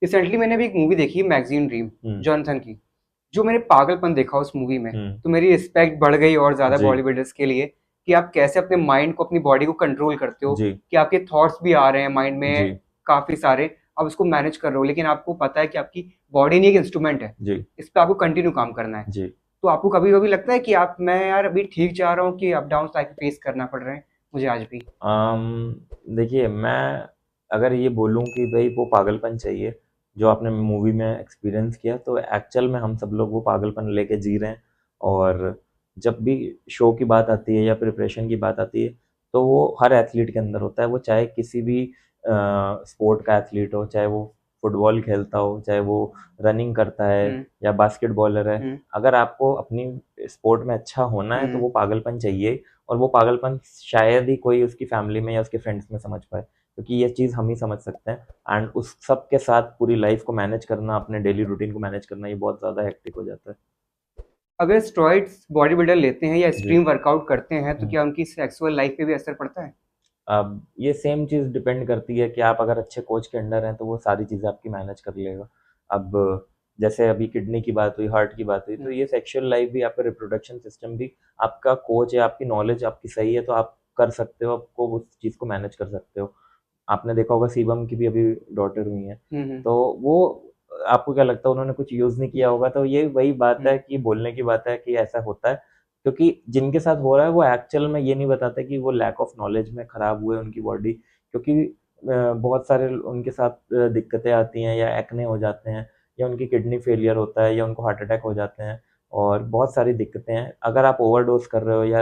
रिसेंटली मैंने भी एक मूवी देखी मैगज़ीन ड्रीम, हम्म। जॉनथन की। जो मैंने पागलपन देखा उस मूवी में, हम्म। तो मेरी रिस्पेक्ट बढ़ गई और ज़्यादा जी। बॉडी बिल्डर्स के लिए, कि आप कैसे अपने माइंड को, अपनी बॉडी को कंट्रोल करते हो, जी। कि आपके थॉट्स भी आ रहे हैं माइंड जी। में काफ़ी सारे, आप उसको मैनेज कर रहे हो, लेकिन आपको पता है कि आपकी बॉडी नहीं एक इंस्ट्रूमेंट है, जी। इस पे आपको कंटिन्यू काम करना है। जी। तो आपको कभी-कभी लगता है कि आप मैं यार अभी ठीक जा रहा हूँ कि अप डाउन्स लाइफ फेस करना पड़ रहे हैं मुझे आज भी? देखिए, मैं अगर ये बोलूँ कि भाई वो पागलपन चाहिए जो आपने मूवी में एक्सपीरियंस किया, तो एक्चुअल में हम सब लोग वो पागलपन लेके जी रहे हैं। और जब भी शो की बात आती है या प्रिपरेशन की बात आती है, तो वो हर एथलीट के अंदर होता है, वो चाहे किसी भी स्पोर्ट का एथलीट हो, चाहे वो फुटबॉल खेलता हो, चाहे वो रनिंग करता है हुँ, या बास्केटबॉलर है। हुँ, अगर आपको अपनी स्पोर्ट में अच्छा होना है तो हुँ। वो पागलपन चाहिए, और वो पागलपन शायद ही कोई उसकी फैमिली में या उसके फ्रेंड्स में समझ पाए, क्योंकि ये चीज़ हम ही समझ सकते हैं। एंड उस सब के साथ पूरी लाइफ को मैनेज करना, अपने डेली रूटीन को मैनेज करना, ये बहुत ज़्यादा हेक्टिक हो जाता है। अगर स्टेरॉइड्स बॉडी बिल्डर लेते हैं या जी। एक्सट्रीम वर्कआउट करते हैं, तो हम्म। क्या उनकी सेक्सुअल लाइफ पे भी असर पड़ता है? अब ये सेम चीज़ डिपेंड करती है कि आप अगर अच्छे कोच के अंडर हैं तो वो सारी चीज़ें आपकी मैनेज कर लेगा। अब जैसे अभी किडनी की बात हुई, हार्ट की बात हुई, तो हुँ, ये सेक्सुअल लाइफ भी, आपका रिप्रोडक्शन सिस्टम भी, आपका कोच या आपकी नॉलेज आपकी सही है तो आप कर सकते हो, आपको उस चीज़ को मैनेज कर सकते हो। आपने देखा होगा शिवम की भी अभी डॉटर हुई है, हुँ, हुँ, तो वो, आपको क्या लगता है उन्होंने कुछ यूज़ नहीं किया होगा? तो ये वही बात हुँ, है कि बोलने की बात है कि ऐसा होता है, क्योंकि जिनके साथ हो रहा है वो एक्चुअल में ये नहीं बताते कि वो लैक ऑफ नॉलेज में खराब हुए उनकी बॉडी, क्योंकि बहुत सारे उनके साथ दिक्कतें आती हैं, या एक्ने हो जाते हैं, या उनकी किडनी फेलियर होता है, या उनको हार्ट अटैक हो जाते हैं। और बहुत सारी दिक्कतें हैं। अगर आप ओवरडोज़ कर रहे हो या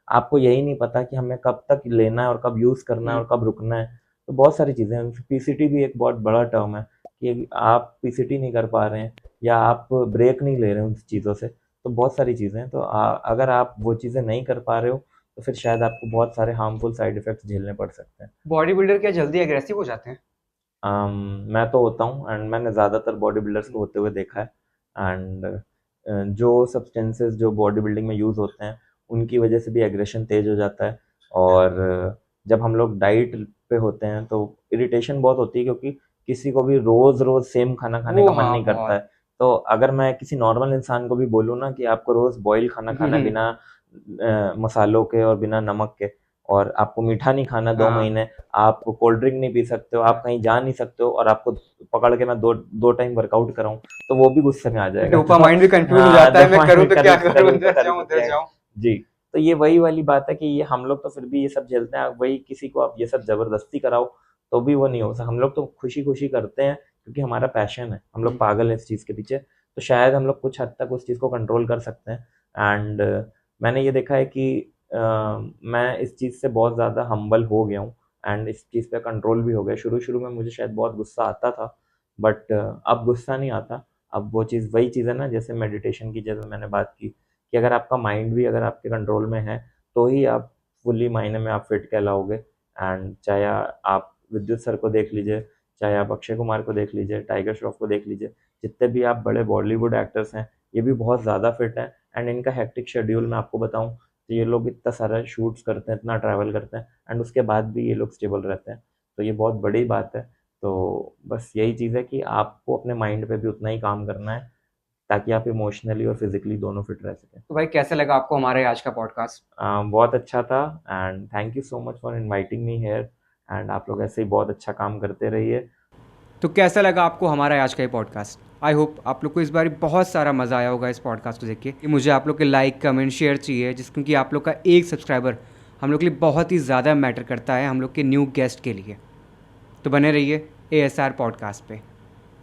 आपको यही नहीं पता कि हमें कब तक लेना है और कब यूज़ करना है और कब रुकना है, तो बहुत सारी चीज़ें हैं। पीसीटी भी एक बहुत बड़ा टर्म है कि आप पीसीटी नहीं कर पा रहे हैं या आप ब्रेक नहीं ले रहे हैं उन चीज़ों से, तो बहुत सारी चीज़ें हैं। तो अगर आप वो चीज़ें नहीं कर पा रहे हो, तो फिर शायद आपको बहुत सारे हार्मफुल साइड इफ़ेक्ट्स झेलने पड़ सकते हैं। बॉडी बिल्डर क्या जल्दी एग्रेसिव हो जाते हैं? मैं तो होता हूँ एंड मैंने ज़्यादातर बॉडी बिल्डर्स को होते हुए देखा है। एंड जो सब्सटेंसेस जो बॉडी बिल्डिंग में यूज़ होते हैं उनकी वजह से भी एग्रेशन तेज हो जाता है। और जब हम लोग डाइट पे होते हैं तो इरिटेशन बहुत होती है, क्योंकि किसी को भी रोज़ रोज़ सेम खाना खाने वो का मन हाँ, नहीं करता बहुत। है। तो अगर मैं किसी नॉर्मल इंसान को भी बोलूँ ना कि आपको रोज़ बॉयल खाना खाना है बिना मसालों के और बिना नमक के, और आपको मीठा नहीं खाना 2 महीने, आप कोल्ड ड्रिंक नहीं पी सकते हो, आप कहीं जा नहीं सकते हो, और आपको पकड़ के मैं दो टाइम वर्कआउट कराऊं, तो वो भी गुस्से में आ जाएगा। तो डोपामाइन भी कंफ्यूज हो हाँ, जाता है, मैं करूँ डोपामाइन तो क्या करूँ तो करूँ, करूँ तो इधर करूँ जाऊँ तो उधर क्या। जाऊँ। जी। तो ये वही वाली बात है कि ये हम लोग तो फिर भी ये सब झेलते हैं, वही किसी को आप ये सब जबरदस्ती कराओ तो भी वो नहीं हो सकता। हम लोग तो खुशी खुशी करते हैं क्योंकि हमारा पैशन है, हम लोग पागल हैं इस चीज़ के पीछे। तो शायद हम लोग कुछ हद तक उस चीज़ को कंट्रोल कर सकते हैं। एंड मैंने ये देखा है कि मैं इस चीज़ से बहुत ज़्यादा हम्बल हो गया हूँ एंड इस चीज़ पे कंट्रोल भी हो गया। शुरू-शुरू में मुझे शायद बहुत गुस्सा आता था, बट अब गुस्सा नहीं आता। अब वो चीज़ वही चीज़ है ना, जैसे मेडिटेशन की जैसे मैंने बात की कि अगर आपका माइंड भी अगर आपके कंट्रोल में है, तो ही आप फुल्ली मायने में आप फिट कहलाओगे। एंड चाहे आप विद्युत सर को देख लीजिए, चाहे आप अक्षय कुमार को देख लीजिए, टाइगर श्रॉफ को देख लीजिए, जितने भी आप बड़े बॉलीवुड एक्टर्स हैं, ये भी बहुत ज़्यादा फिट हैं। एंड इनका हेक्टिक शेड्यूल मैं आपको बताऊँ, तो ये लोग इतना सारा शूट्स करते हैं, इतना ट्रैवल करते हैं, एंड उसके बाद भी ये लोग स्टेबल रहते हैं। तो ये बहुत बड़ी बात है। तो बस यही चीज़ है कि आपको अपने माइंड पे भी उतना ही काम करना है, ताकि आप इमोशनली और फिजिकली दोनों फिट रह सकें। तो भाई कैसा लगा आपको हमारे आज का पॉडकास्ट? बहुत अच्छा था and thank you so much for inviting me here. And आप लोग ऐसे ही बहुत अच्छा काम करते रहिए। तो कैसा लगा आपको हमारा आज का ये पॉडकास्ट? आई होप आप लोग को इस बार बहुत सारा मज़ा आया होगा इस पॉडकास्ट को देख के। कि मुझे आप लोग के लाइक कमेंट शेयर चाहिए, जिस क्योंकि आप लोग का एक सब्सक्राइबर हम लोग के लिए बहुत ही ज़्यादा मैटर करता है हम लोग के न्यू गेस्ट के लिए। तो बने रहिए ASR पॉडकास्ट पे।